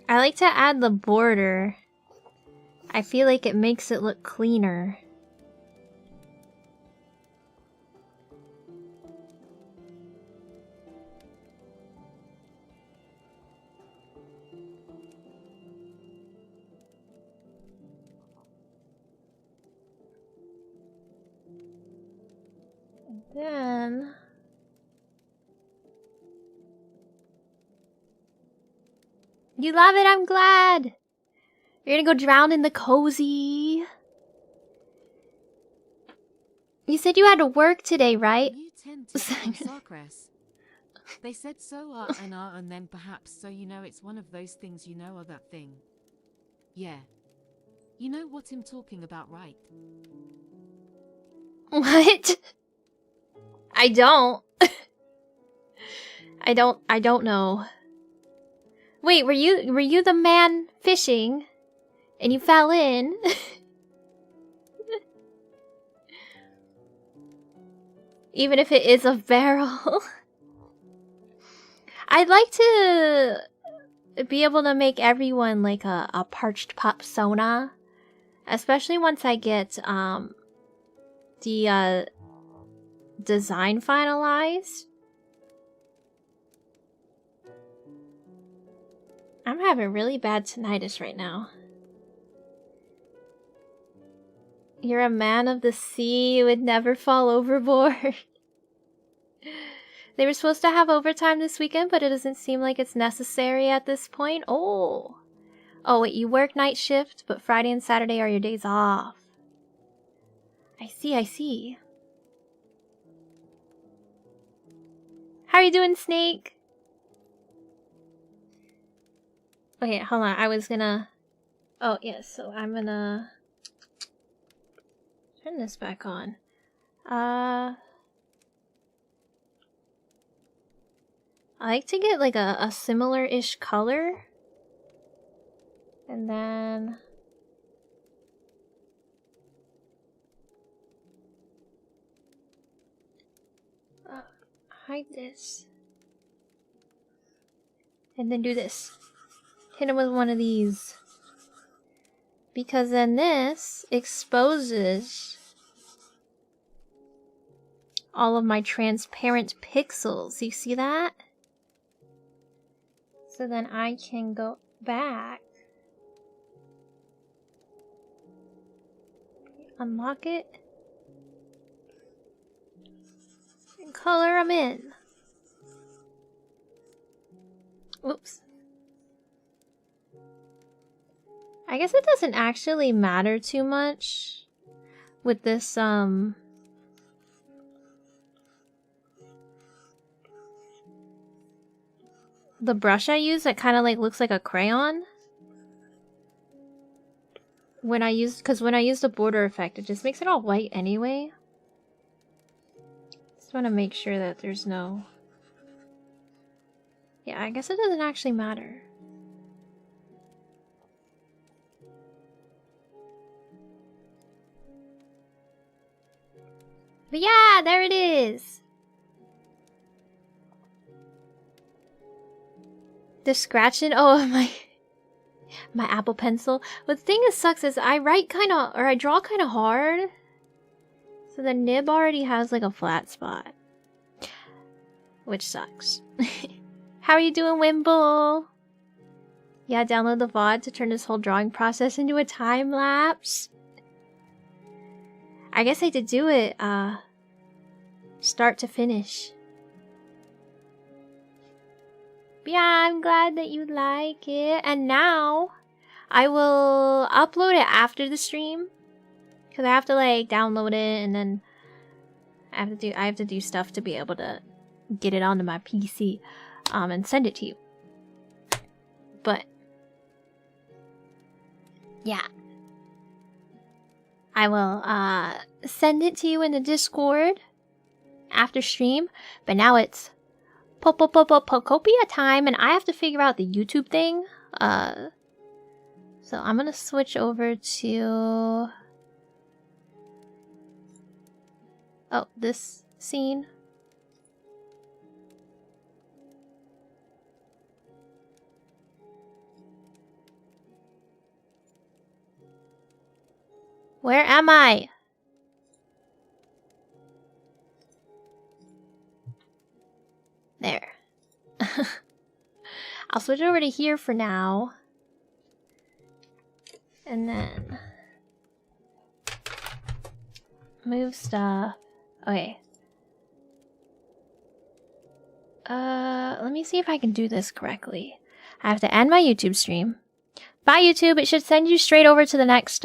S1: I like to add the border. I feel like it makes it look cleaner. Then you love it, I'm glad. You're gonna go drown in the cozy. You said you had to work today, right?
S2: You tend to Sarkres. They said so and then perhaps, so you know it's one of those things, you know, or that thing. Yeah. You know what I'm talking about, right?
S1: What? I don't. I don't know. Wait, were you the man fishing and you fell in? Even if it is a barrel. I'd like to be able to make everyone like a Parched Pup Sona. Especially once I get the design finalized. I'm having really bad tinnitus right now. You're a man of the sea, you would never fall overboard. They were supposed to have overtime this weekend, but it doesn't seem like it's necessary at this point. Oh, wait, you work night shift, but Friday and Saturday are your days off. I see. How are you doing, Snake? Okay, hold on. I was gonna... Oh, yes, so I'm gonna... turn this back on. I like to get like a similar-ish color. And then... hide this. And then do this. Hit him with one of these. Because then this exposes all of my transparent pixels. You see that? So then I can go back. Unlock it. And color them in. Oops. I guess it doesn't actually matter too much with this, the brush I use that kind of like looks like a crayon. Because when I use the border effect, it just makes it all white anyway. Just want to make sure that there's no... Yeah, I guess it doesn't actually matter. But yeah, there it is! The scratching, oh my Apple Pencil. But the thing that sucks is I draw kind of hard. So the nib already has like a flat spot. Which sucks. How are you doing, Wimble? Yeah, download the VOD to turn this whole drawing process into a time lapse. I guess I did do it, start to finish. But yeah, I'm glad that you like it. And now, I will upload it after the stream. Because I have to, like, download it and then I have to do stuff to be able to get it onto my PC, and send it to you. But, yeah. I will send it to you in the Discord after stream. But now it's POKOPIA time, and I have to figure out the YouTube thing. So I'm gonna switch over to this scene. Where am I? There. I'll switch over to here for now. And then move stuff. Okay. Let me see if I can do this correctly. I have to end my YouTube stream. Bye, YouTube. It should send you straight over to the next